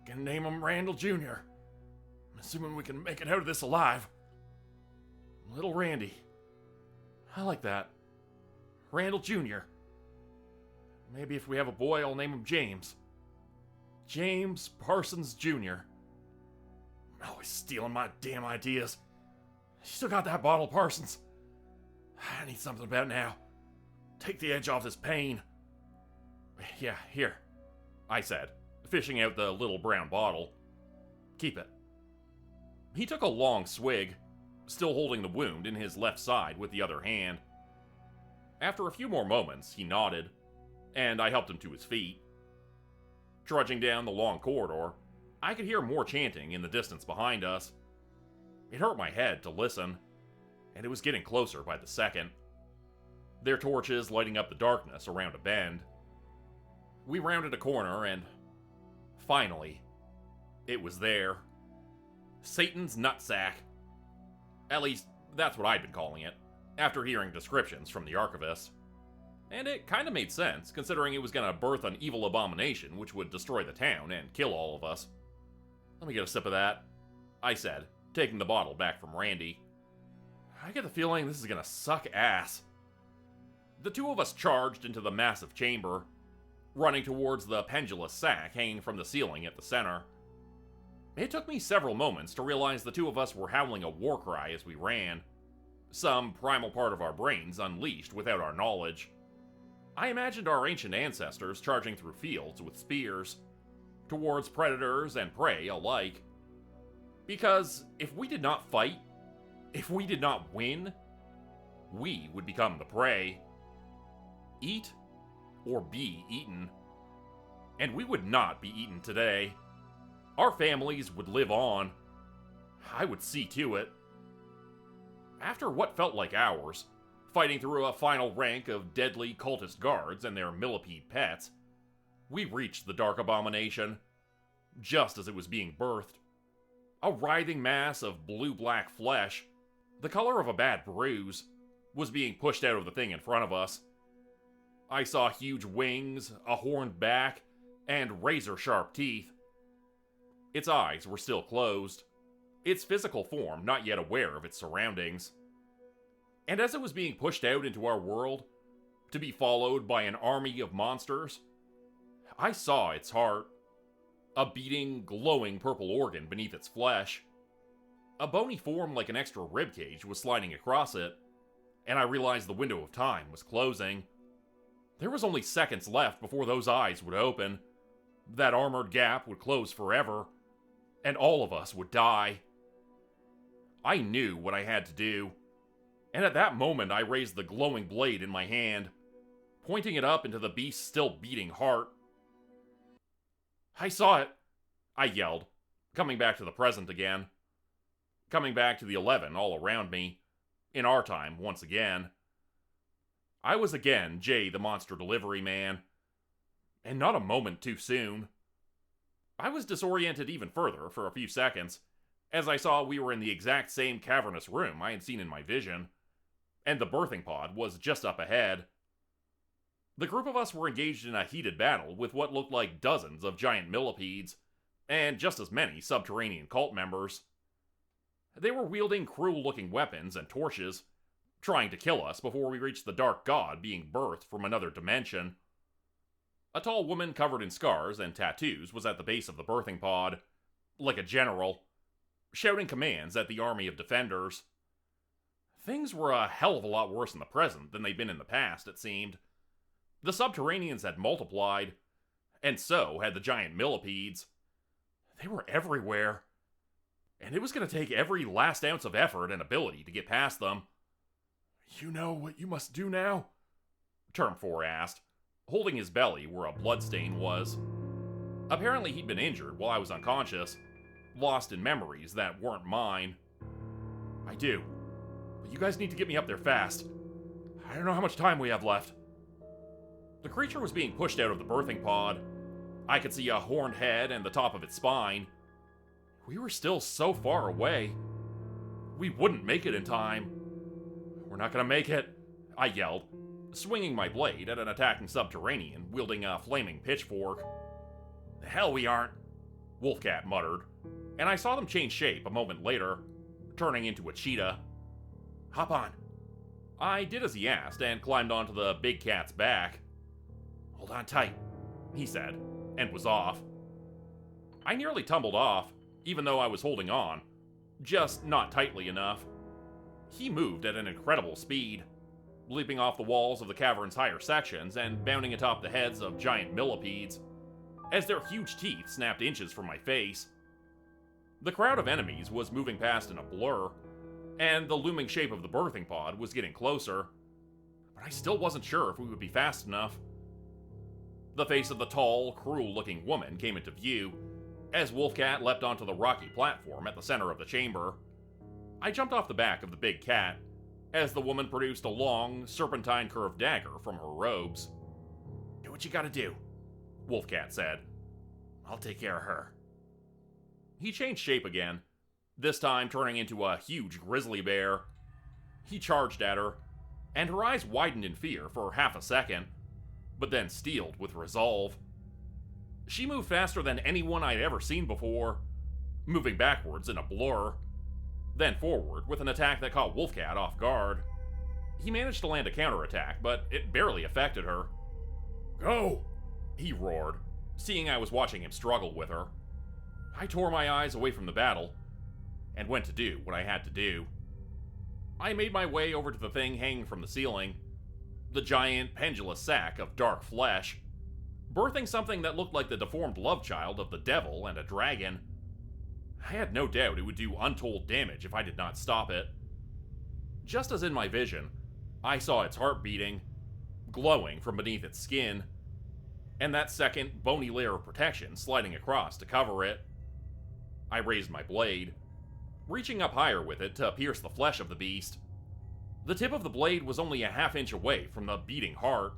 Gonna name him Randall Jr. I'm assuming we can make it out of this alive. Little Randy. I like that. Randall Jr. Maybe if we have a boy, I'll name him James. James Parsons Jr. Always stealing my damn ideas. You still got that bottle, Parsons? I need something about now. Take the edge off this pain." "Yeah, here," I said, fishing out the little brown bottle. "Keep it." He took a long swig, still holding the wound in his left side with the other hand. After a few more moments, he nodded, and I helped him to his feet. Trudging down the long corridor, I could hear more chanting in the distance behind us. It hurt my head to listen, and it was getting closer by the second, their torches lighting up the darkness around a bend. We rounded a corner, and finally, it was there. Satan's nutsack. At least, that's what I'd been calling it, after hearing descriptions from the Archavist. And it kinda made sense, considering it was gonna birth an evil abomination which would destroy the town and kill all of us. "Let me get a sip of that," I said, taking the bottle back from Randy. "I get the feeling this is gonna suck ass." The two of us charged into the massive chamber, running towards the pendulous sack hanging from the ceiling at the center. It took me several moments to realize the two of us were howling a war cry as we ran, some primal part of our brains unleashed without our knowledge. I imagined our ancient ancestors charging through fields with spears, towards predators and prey alike. Because if we did not fight, if we did not win, we would become the prey. Eat or be eaten. And we would not be eaten today. Our families would live on. I would see to it. After what felt like hours, fighting through a final rank of deadly cultist guards and their millipede pets, we reached the dark abomination, just as it was being birthed. A writhing mass of blue-black flesh, the color of a bad bruise, was being pushed out of the thing in front of us. I saw huge wings, a horned back, and razor-sharp teeth. Its eyes were still closed, its physical form not yet aware of its surroundings. And as it was being pushed out into our world, to be followed by an army of monsters, I saw its heart, a beating, glowing purple organ beneath its flesh. A bony form like an extra ribcage was sliding across it, and I realized the window of time was closing. There was only seconds left before those eyes would open. That armored gap would close forever, and all of us would die. I knew what I had to do, and at that moment I raised the glowing blade in my hand, pointing it up into the beast's still beating heart. I saw it, I yelled, coming back to the present again. Coming back to the 11 all around me, in our time once again. I was again Jay the monster delivery man, and not a moment too soon. I was disoriented even further for a few seconds, as I saw we were in the exact same cavernous room I had seen in my vision, and the birthing pod was just up ahead. The group of us were engaged in a heated battle with what looked like dozens of giant millipedes, and just as many subterranean cult members. They were wielding cruel-looking weapons and torches, trying to kill us before we reached the dark god being birthed from another dimension. A tall woman covered in scars and tattoos was at the base of the birthing pod, like a general, shouting commands at the army of defenders. Things were a hell of a lot worse in the present than they'd been in the past, it seemed. The subterraneans had multiplied, and so had the giant millipedes. They were everywhere, and it was going to take every last ounce of effort and ability to get past them. You know what you must do now? Term 4 asked, holding his belly where a bloodstain was. Apparently he'd been injured while I was unconscious, lost in memories that weren't mine. I do, but you guys need to get me up there fast. I don't know how much time we have left. The creature was being pushed out of the birthing pod. I could see a horned head and the top of its spine. We were still so far away. We wouldn't make it in time. We're not gonna make it, I yelled, swinging my blade at an attacking subterranean wielding a flaming pitchfork. The hell we aren't, Wolfcat muttered, and I saw them change shape a moment later, turning into a cheetah. Hop on. I did as he asked and climbed onto the big cat's back. Hold on tight, he said, and was off. I nearly tumbled off, even though I was holding on, just not tightly enough. He moved at an incredible speed, leaping off the walls of the cavern's higher sections and bounding atop the heads of giant millipedes, as their huge teeth snapped inches from my face. The crowd of enemies was moving past in a blur, and the looming shape of the birthing pod was getting closer, but I still wasn't sure if we would be fast enough. The face of the tall, cruel-looking woman came into view, as Wolfcat leapt onto the rocky platform at the center of the chamber. I jumped off the back of the big cat, as the woman produced a long, serpentine-curved dagger from her robes. Do what you gotta do, Wolfcat said. I'll take care of her. He changed shape again, this time turning into a huge grizzly bear. He charged at her, and her eyes widened in fear for half a second, but then steeled with resolve. She moved faster than anyone I'd ever seen before, moving backwards in a blur, then forward with an attack that caught Wolfcat off guard. He managed to land a counterattack, but it barely affected her. Go! He roared, seeing I was watching him struggle with her. I tore my eyes away from the battle, and went to do what I had to do. I made my way over to the thing hanging from the ceiling, the giant, pendulous sack of dark flesh, birthing something that looked like the deformed love child of the devil and a dragon. I had no doubt it would do untold damage if I did not stop it. Just as in my vision, I saw its heart beating, glowing from beneath its skin, and that second bony layer of protection sliding across to cover it. I raised my blade, reaching up higher with it to pierce the flesh of the beast. The tip of the blade was only a half-inch away from the beating heart.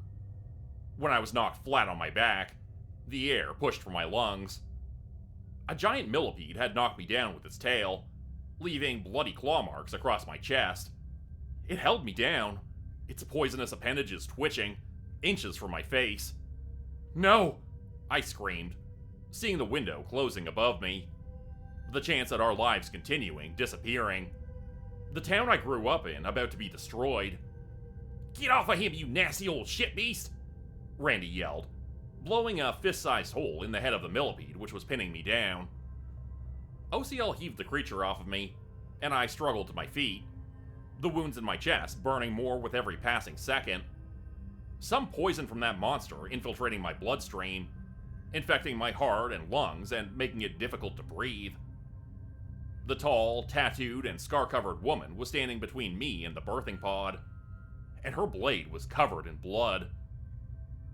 When I was knocked flat on my back, the air pushed from my lungs. A giant millipede had knocked me down with its tail, leaving bloody claw marks across my chest. It held me down, its poisonous appendages twitching, inches from my face. "No!" I screamed, seeing the window closing above me. The chance at our lives continuing, disappearing. The town I grew up in about to be destroyed. "Get off of him, you nasty old shit beast!" Randy yelled, blowing a fist-sized hole in the head of the millipede which was pinning me down. OCL heaved the creature off of me, and I struggled to my feet, the wounds in my chest burning more with every passing second. Some poison from that monster infiltrating my bloodstream, infecting my heart and lungs and making it difficult to breathe. The tall, tattooed, and scar-covered woman was standing between me and the birthing pod, and her blade was covered in blood.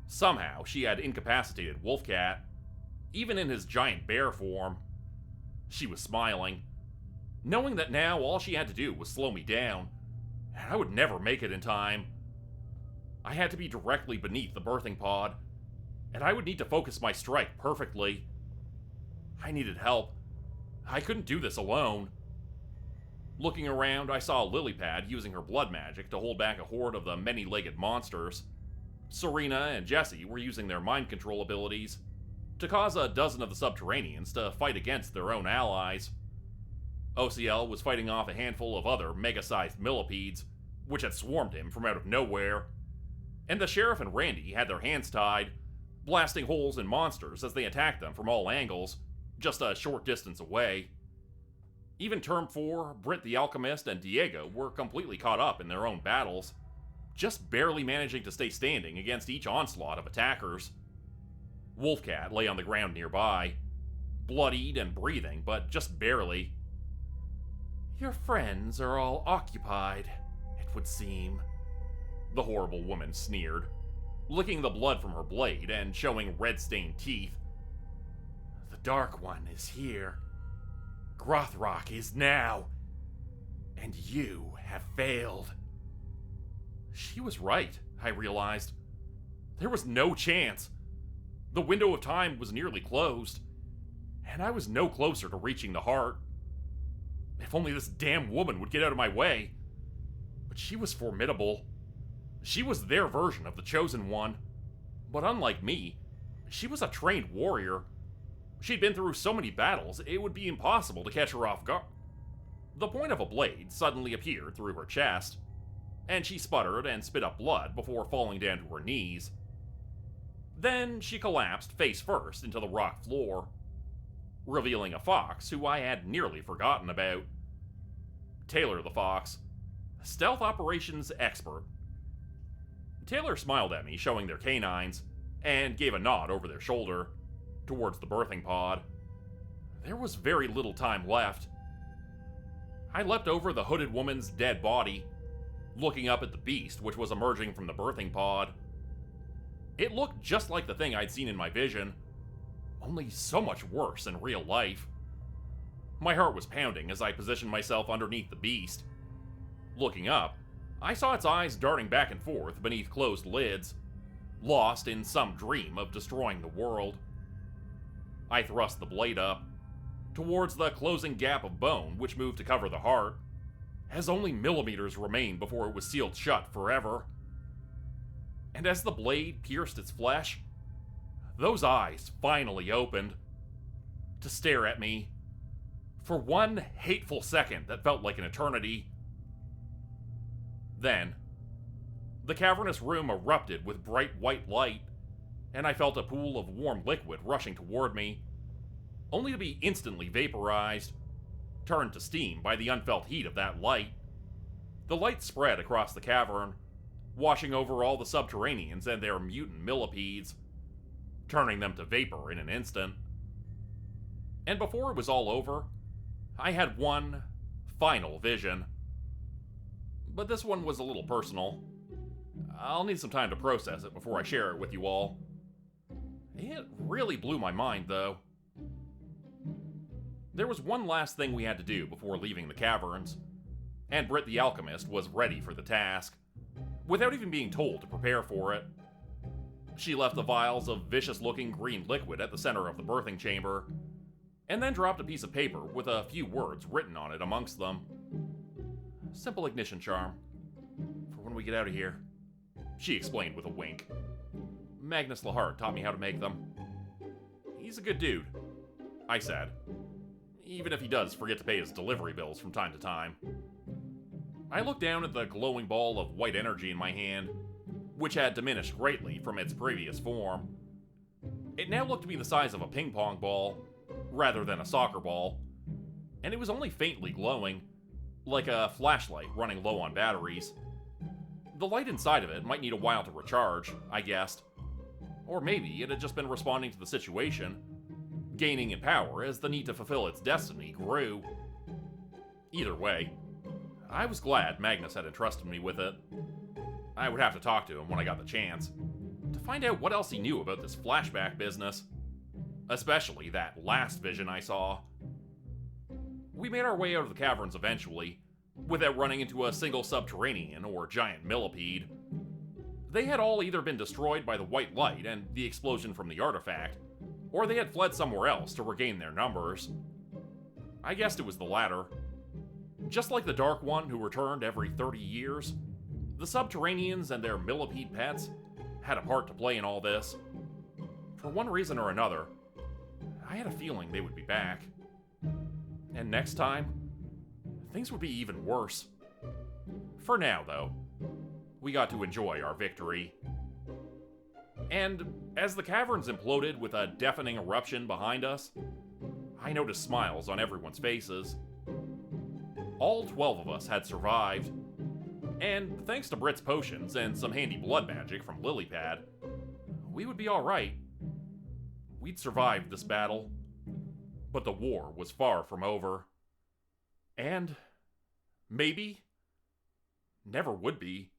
Somehow, she had incapacitated Wolfcat, even in his giant bear form. She was smiling, knowing that now all she had to do was slow me down, and I would never make it in time. I had to be directly beneath the birthing pod, and I would need to focus my strike perfectly. I needed help. I couldn't do this alone. Looking around, I saw Lilypad using her blood magic to hold back a horde of the many-legged monsters. Serena and Jesse were using their mind control abilities to cause a dozen of the subterraneans to fight against their own allies. OCL was fighting off a handful of other mega-sized millipedes, which had swarmed him from out of nowhere. And the sheriff and Randy had their hands tied, blasting holes in monsters as they attacked them from all angles, just a short distance away. Even Term 4, Britt the Alchemist, and Diego were completely caught up in their own battles, just barely managing to stay standing against each onslaught of attackers. Wolfcat lay on the ground nearby, bloodied and breathing, but just barely. "Your friends are all occupied, it would seem," the horrible woman sneered, licking the blood from her blade and showing red-stained teeth. "The Dark One is here. Grothrock is now. And you have failed." She was right, I realized. There was no chance. The window of time was nearly closed, and I was no closer to reaching the heart. If only this damn woman would get out of my way. But she was formidable. She was their version of the Chosen One. But unlike me, she was a trained warrior. She'd been through so many battles, it would be impossible to catch her off guard. The point of a blade suddenly appeared through her chest, and she sputtered and spit up blood before falling down to her knees. Then she collapsed face first into the rock floor, revealing a fox who I had nearly forgotten about. Taylor the Fox, stealth operations expert. Taylor smiled at me, showing their canines, and gave a nod over their shoulder, towards the birthing pod. There was very little time left. I leapt over the hooded woman's dead body, looking up at the beast which was emerging from the birthing pod. It looked just like the thing I'd seen in my vision, only so much worse in real life. My heart was pounding as I positioned myself underneath the beast. Looking up, I saw its eyes darting back and forth beneath closed lids, lost in some dream of destroying the world. I thrust the blade up, towards the closing gap of bone which moved to cover the heart, as only millimeters remained before it was sealed shut forever. And as the blade pierced its flesh, those eyes finally opened, to stare at me, for one hateful second that felt like an eternity. Then, the cavernous room erupted with bright white light, and I felt a pool of warm liquid rushing toward me, only to be instantly vaporized, turned to steam by the unfelt heat of that light. The light spread across the cavern, washing over all the subterraneans and their mutant millipedes, turning them to vapor in an instant. And before it was all over, I had one final vision. But this one was a little personal. I'll need some time to process it before I share it with you all. It really blew my mind, though. There was one last thing we had to do before leaving the caverns, and Britt the Alchemist was ready for the task, without even being told to prepare for it. She left the vials of vicious-looking green liquid at the center of the birthing chamber, and then dropped a piece of paper with a few words written on it amongst them. Simple ignition charm. For when we get out of here, she explained with a wink. Magnus Lahart taught me how to make them. He's a good dude, I said, even if he does forget to pay his delivery bills from time to time. I looked down at the glowing ball of white energy in my hand, which had diminished greatly from its previous form. It now looked to be the size of a ping pong ball, rather than a soccer ball, and it was only faintly glowing, like a flashlight running low on batteries. The light inside of it might need a while to recharge, I guessed. Or maybe it had just been responding to the situation, gaining in power as the need to fulfill its destiny grew. Either way, I was glad Magnus had entrusted me with it. I would have to talk to him when I got the chance, to find out what else he knew about this flashback business, especially that last vision I saw. We made our way out of the caverns eventually, without running into a single subterranean or giant millipede. They had all either been destroyed by the white light and the explosion from the artifact, or they had fled somewhere else to regain their numbers. I guessed it was the latter. Just like the Dark One who returned every 30 years, the subterraneans and their millipede pets had a part to play in all this. For one reason or another, I had a feeling they would be back. And next time, things would be even worse. For now, though, we got to enjoy our victory. And as the caverns imploded with a deafening eruption behind us, I noticed smiles on everyone's faces. All 12 of us had survived, and thanks to Britt's potions and some handy blood magic from Lilypad, we would be alright. We'd survived this battle, but the war was far from over. And maybe never would be.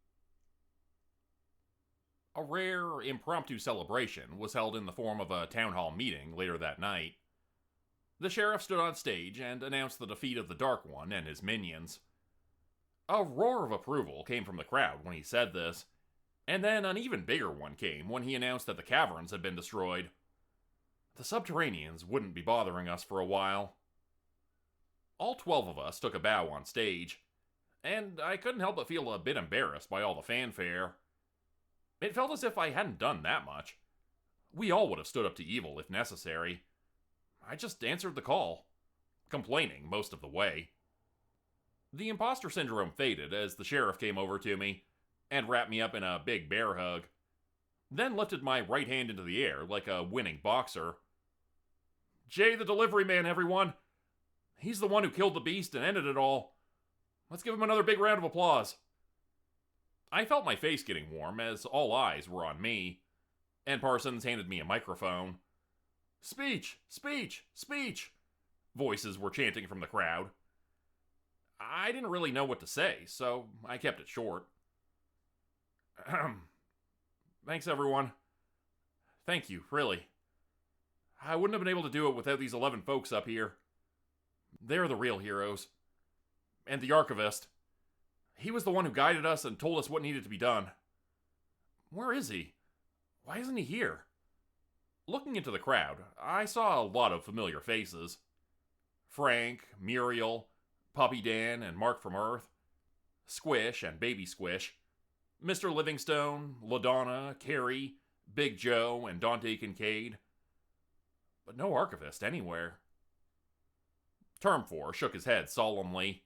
A rare, impromptu celebration was held in the form of a town hall meeting later that night. The sheriff stood on stage and announced the defeat of the Dark One and his minions. A roar of approval came from the crowd when he said this, and then an even bigger one came when he announced that the caverns had been destroyed. The subterraneans wouldn't be bothering us for a while. All 12 of us took a bow on stage, and I couldn't help but feel a bit embarrassed by all the fanfare. It felt as if I hadn't done that much. We all would have stood up to evil if necessary. I just answered the call, complaining most of the way. The imposter syndrome faded as the sheriff came over to me and wrapped me up in a big bear hug, then lifted my right hand into the air like a winning boxer. Jay the delivery man, everyone! He's the one who killed the beast and ended it all. Let's give him another big round of applause. I felt my face getting warm as all eyes were on me, and Parsons handed me a microphone. Speech! Speech! Speech! Voices were chanting from the crowd. I didn't really know what to say, so I kept it short. Thanks, everyone. Thank you, really. I wouldn't have been able to do it without these 11 folks up here. They're the real heroes. And the Archavist. He was the one who guided us and told us what needed to be done. Where is he? Why isn't he here? Looking into the crowd, I saw a lot of familiar faces. Frank, Muriel, Puppy Dan, and Mark from Earth. Squish and Baby Squish. Mr. Livingstone, LaDonna, Carrie, Big Joe, and Dante Kincaid. But no Archavist anywhere. Term 4 shook his head solemnly.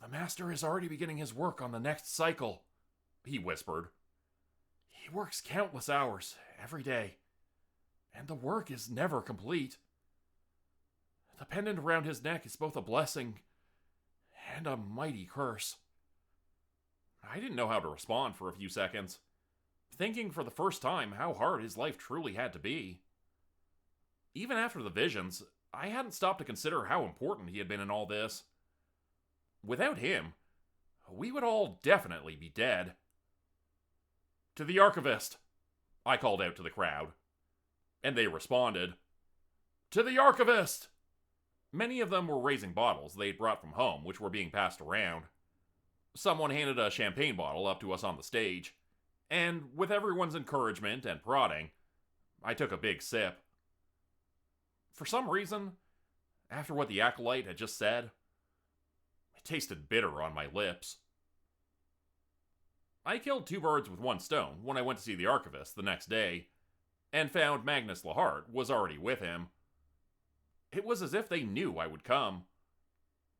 The Master is already beginning his work on the next cycle, he whispered. He works countless hours every day, and the work is never complete. The pendant around his neck is both a blessing and a mighty curse. I didn't know how to respond for a few seconds, thinking for the first time how hard his life truly had to be. Even after the visions, I hadn't stopped to consider how important he had been in all this. Without him, we would all definitely be dead. "To the Archavist," I called out to the crowd, and they responded, "To the Archavist!" Many of them were raising bottles they'd brought from home, which were being passed around. Someone handed a champagne bottle up to us on the stage, and with everyone's encouragement and prodding, I took a big sip. For some reason, after what the acolyte had just said, it tasted bitter on my lips. I killed 2 birds with 1 stone when I went to see the Archavist the next day, and found Magnus Lahart was already with him. It was as if they knew I would come,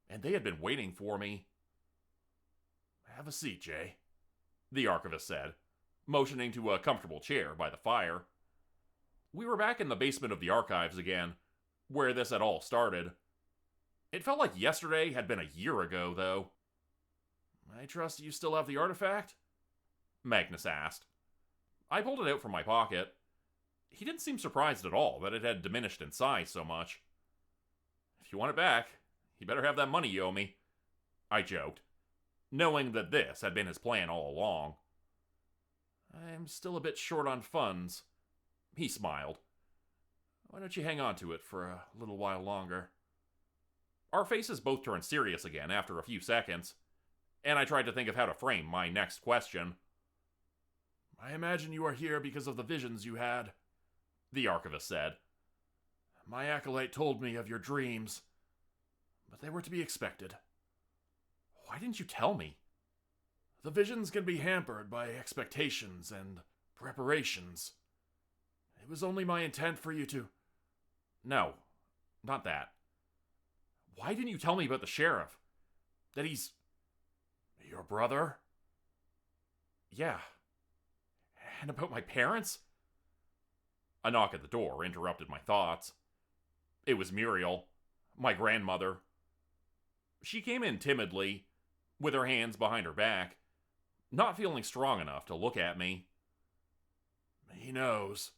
and they had been waiting for me. "Have a seat, Jay," the Archavist said, motioning to a comfortable chair by the fire. We were back in the basement of the archives again, where this had all started. It felt like yesterday had been a year ago, though. "I trust you still have the artifact?" Magnus asked. I pulled it out from my pocket. He didn't seem surprised at all that it had diminished in size so much. "If you want it back, you better have that money you owe me," I joked, knowing that this had been his plan all along. "I'm still a bit short on funds," he smiled. "Why don't you hang on to it for a little while longer?" Our faces both turned serious again after a few seconds, and I tried to think of how to frame my next question. "I imagine you are here because of the visions you had," the Archavist said. "My acolyte told me of your dreams, but they were to be expected." "Why didn't you tell me?" "The visions can be hampered by expectations and preparations. It was only my intent for you to..." "No, not that. Why didn't you tell me about the sheriff? That he's..." "Your brother?" "Yeah. And about my parents?" A knock at the door interrupted my thoughts. It was Muriel, my grandmother. She came in timidly, with her hands behind her back, not feeling strong enough to look at me. "He knows,"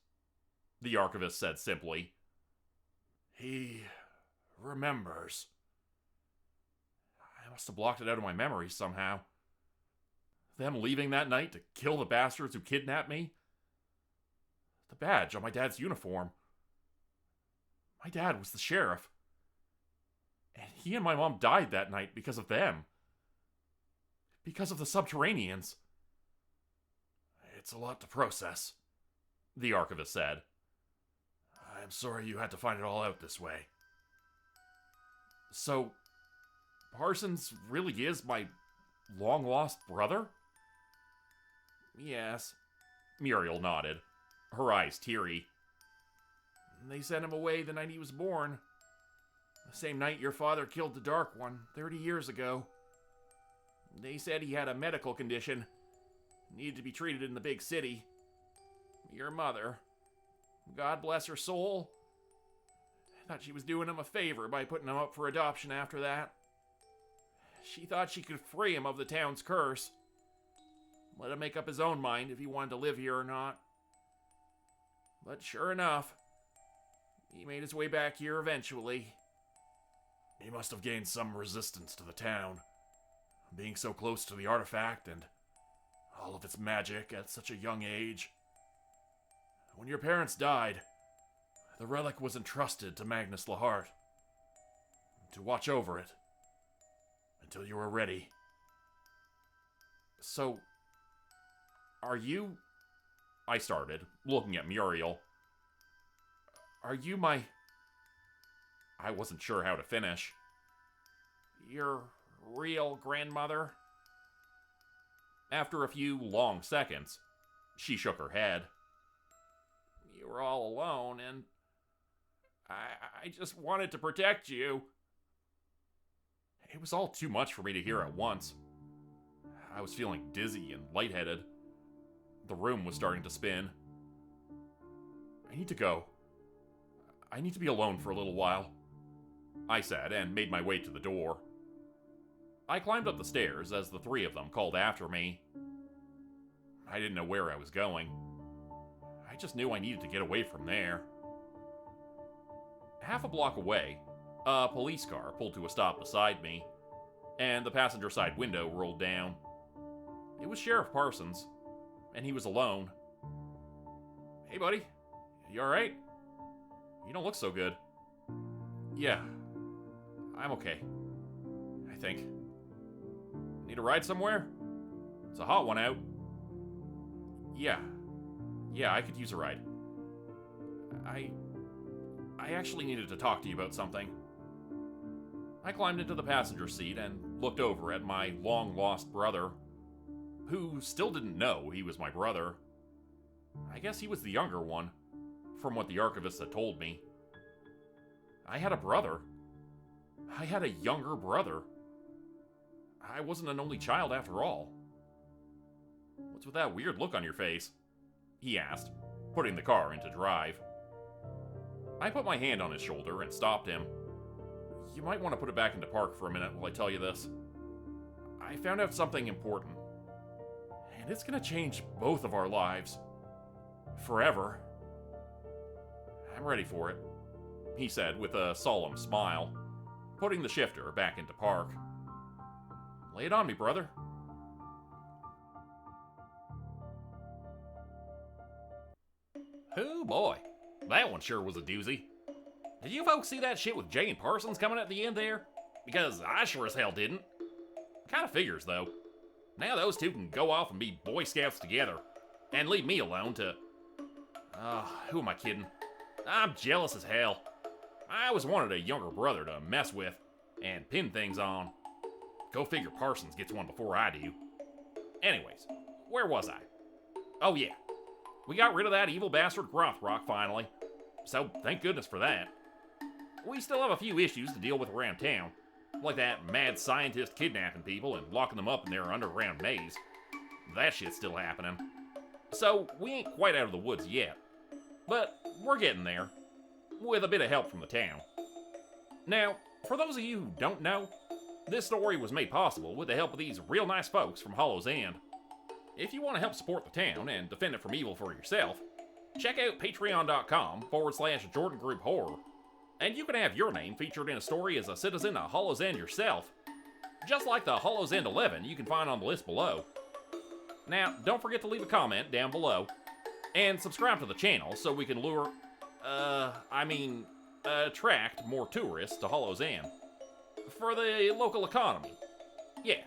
the Archavist said simply. "He remembers." I must have blocked it out of my memory somehow. Them leaving that night to kill the bastards who kidnapped me? The badge on my dad's uniform. My dad was the sheriff. And he and my mom died that night because of them. Because of the subterraneans. "It's a lot to process," the Archivist said. "I'm sorry you had to find it all out this way." "So, Parsons really is my long-lost brother?" "Yes," Muriel nodded, her eyes teary. "They sent him away the night he was born. The same night your father killed the Dark One 30 years ago. They said he had a medical condition, needed to be treated in the big city. Your mother, God bless her soul, thought she was doing him a favor by putting him up for adoption after that. She thought she could free him of the town's curse. Let him make up his own mind if he wanted to live here or not. But sure enough, he made his way back here eventually." "He must have gained some resistance to the town, being so close to the artifact and all of its magic at such a young age. When your parents died, the relic was entrusted to Magnus Lahart to watch over it until you were ready." "So, are you..." I started, looking at Muriel. "Are you my..." I wasn't sure how to finish. "Your real grandmother?" After a few long seconds, she shook her head. "You were all alone, and I just wanted to protect you." It was all too much for me to hear at once. I was feeling dizzy and lightheaded. The room was starting to spin. "I need to go. I need to be alone for a little while," I said, and made my way to the door. I climbed up the stairs as the three of them called after me. I didn't know where I was going. I just knew I needed to get away from there. Half a block away, a police car pulled to a stop beside me, and the passenger side window rolled down. It was Sheriff Parsons, and he was alone. "Hey, buddy. You alright? You don't look so good." "Yeah, I'm okay. I think. Need a ride somewhere? It's a hot one out." Yeah, I could use a ride. I actually needed to talk to you about something." I climbed into the passenger seat and looked over at my long-lost brother, who still didn't know he was my brother. I guess he was the younger one, from what the Archavist had told me. I had a brother. I had a younger brother. I wasn't an only child after all. "What's with that weird look on your face?" he asked, putting the car into drive. I put my hand on his shoulder and stopped him. "You might want to put it back into park for a minute while I tell you this. I found out something important, and it's gonna change both of our lives. Forever." "I'm ready for it," he said with a solemn smile, putting the shifter back into park. "Lay it on me, brother." Oh boy, that one sure was a doozy. Did you folks see that shit with Jay and Parsons coming at the end there? Because I sure as hell didn't. Kinda figures, though. Now those two can go off and be Boy Scouts together, and leave me alone to... who am I kidding? I'm jealous as hell. I always wanted a younger brother to mess with and pin things on. Go figure Parsons gets one before I do. Anyways, where was I? Oh yeah, we got rid of that evil bastard Grothrock finally, so thank goodness for that. We still have a few issues to deal with around town, like that mad scientist kidnapping people and locking them up in their underground maze. That shit's still happening. So we ain't quite out of the woods yet, but we're getting there, with a bit of help from the town. Now, for those of you who don't know, this story was made possible with the help of these real nice folks from Hollow's End. If you want to help support the town and defend it from evil for yourself, check out patreon.com/Jordan Group Horror, and you can have your name featured in a story as a citizen of Hollow's End yourself, just like the Hollow's End 11 you can find on the list below. Now, don't forget to leave a comment down below, and subscribe to the channel so we can attract more tourists to Hollow's End. For the local economy. Yeah,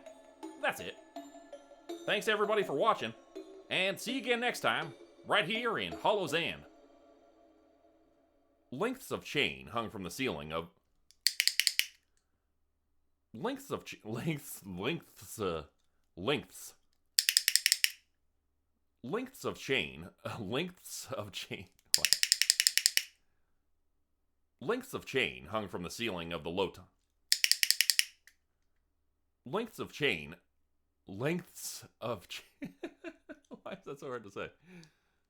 that's it. Thanks everybody for watching, and see you again next time, right here in Hollow's End. Lengths of chain hung from the ceiling of... Lengths of chain hung from the ceiling of the low... Lengths of chain... Why is that so hard to say?